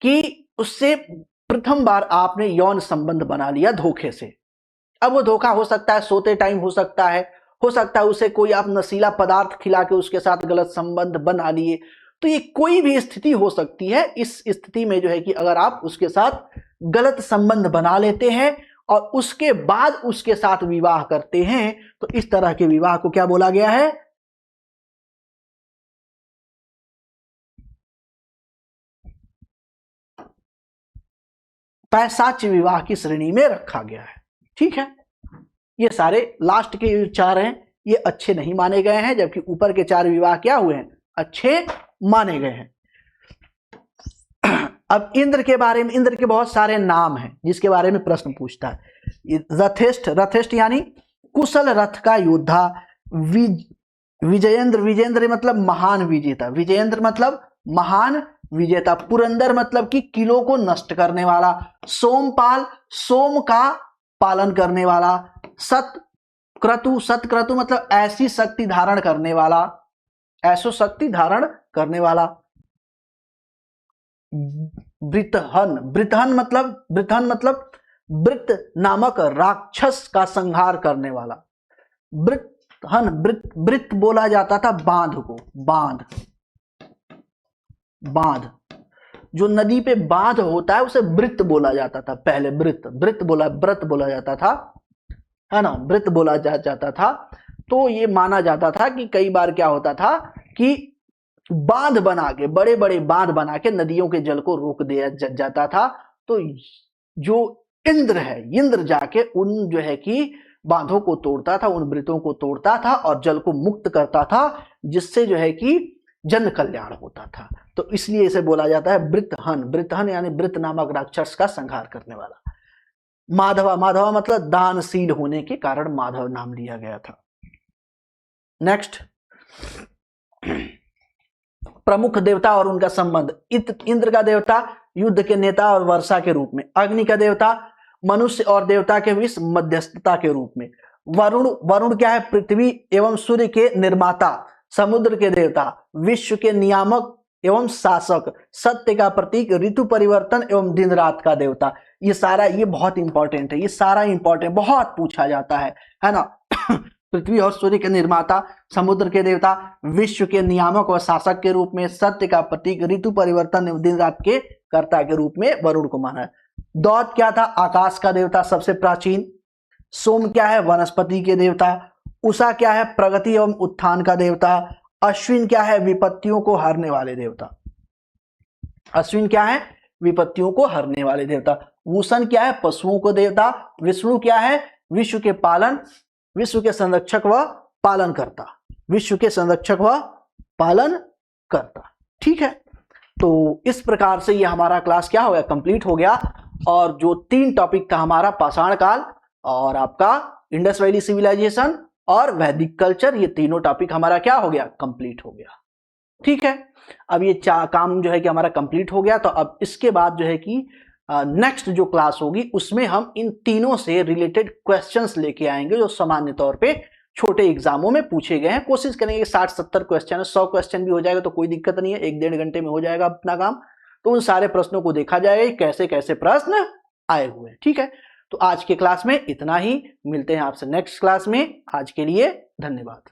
कि उससे प्रथम बार आपने यौन संबंध बना लिया धोखे से। अब वो धोखा हो सकता है सोते टाइम, हो सकता है उसे कोई आप नशीला पदार्थ खिला के उसके साथ गलत संबंध बना लिए। तो ये कोई भी स्थिति हो सकती है। इस स्थिति में जो है कि अगर आप उसके साथ गलत संबंध बना लेते हैं और उसके बाद उसके साथ विवाह करते हैं तो इस तरह के विवाह को क्या बोला गया है? पैशाच्य विवाह की श्रेणी में रखा गया है। ठीक है। ये सारे लास्ट के जो चार हैं ये अच्छे नहीं माने गए हैं, जबकि ऊपर के चार विवाह क्या हुए हैं? अच्छे माने गए हैं। अब इंद्र के बारे में, इंद्र के बहुत सारे नाम हैं जिसके बारे में प्रश्न पूछता है। रथेष्ठ, रथेष्ठ यानी कुशल रथ का योद्धा। विजयेंद्र, विजयेंद्र मतलब महान विजेता। विजयेंद्र मतलब महान विजेता। पुरंदर मतलब कि किलों को नष्ट करने वाला। सोमपाल, सोम का पालन करने वाला। सतक्रतु, सतक्रतु मतलब ऐसी शक्ति धारण करने वाला, ऐसो शक्ति धारण करने वाला। वृतहन, वृतहन मतलब वृत नामक राक्षस का संहार करने वाला। वृतहन, वृत बोला जाता था बांध को, बांध, बांध जो नदी पे बांध होता है उसे वृत बोला जाता था पहले। व्रत बोला जाता था, है ना, व्रत बोला जाता था। तो ये माना जाता था कि कई बार क्या होता था कि बांध बना के, बड़े बड़े बांध बना के नदियों के जल को रोक दिया जाता था। तो जो इंद्र है, इंद्र जाके उन जो है कि बांधों को तोड़ता था, उन वृतों को तोड़ता था और जल को मुक्त करता था, जिससे जो है कि जन कल्याण होता था। तो इसलिए इसे बोला जाता है वृतहन। वृतहन यानी वृत नामक राक्षस का संहार करने वाला। माधवा, माधवा मतलब दानशील होने के कारण माधव नाम लिया गया था। नेक्स्ट, प्रमुख देवता और उनका संबंध। इंद्र का देवता युद्ध के नेता और वर्षा के रूप में। अग्नि का देवता मनुष्य और देवता के बीच मध्यस्थता के रूप में। वरुण, वरुण क्या है? पृथ्वी एवं सूर्य के निर्माता। समुद्र के देवता, विश्व के नियामक एवं शासक। सत्य का प्रतीक, ऋतु परिवर्तन एवं दिन रात का देवता। ये सारा, ये बहुत इंपॉर्टेंट है, ये सारा इंपॉर्टेंट, बहुत पूछा जाता है ना। पृथ्वी और सूर्य के निर्माता, समुद्र के देवता, विश्व के नियामक व शासक के रूप में, सत्य का प्रतीक, ऋतु परिवर्तन एवं दिन रात के कर्ता के रूप में वरुण को माना है। दौत क्या था? आकाश का देवता, सबसे प्राचीन। सोम क्या है? वनस्पति के देवता। उषा क्या है? प्रगति एवं उत्थान का देवता। अश्विन क्या है? विपत्तियों को हरने वाले देवता। अश्विन क्या है? विपत्तियों को हरने वाले देवता। भूषण क्या है? पशुओं को देवता। विष्णु क्या है? विश्व के पालन, विश्व के संरक्षक व पालन करता। विश्व के संरक्षक व पालन करता। ठीक है, तो इस प्रकार से ये हमारा क्लास क्या हो गया? कंप्लीट हो गया। और जो 3 टॉपिक था हमारा, पाषाण काल और आपका इंडस वैली सिविलाइजेशन और वैदिक कल्चर, ये तीनों टॉपिक हमारा क्या हो गया? कंप्लीट हो गया। ठीक है, अब ये काम जो है कि हमारा कंप्लीट हो गया। तो अब इसके बाद जो है कि नेक्स्ट जो क्लास होगी उसमें हम इन तीनों से रिलेटेड क्वेश्चंस लेके आएंगे जो सामान्य तौर पे छोटे एग्जामों में पूछे गए हैं। कोशिश करेंगे 60-70 क्वेश्चन, 100 क्वेश्चन भी हो जाएगा तो कोई दिक्कत नहीं है, 1-1.5 घंटे में हो जाएगा अपना काम। तो उन सारे प्रश्नों को देखा जाएगा कैसे कैसे प्रश्न आए हुए हैं। ठीक है, तो आज के क्लास में इतना ही, मिलते हैं आपसे नेक्स्ट क्लास में। आज के लिए धन्यवाद।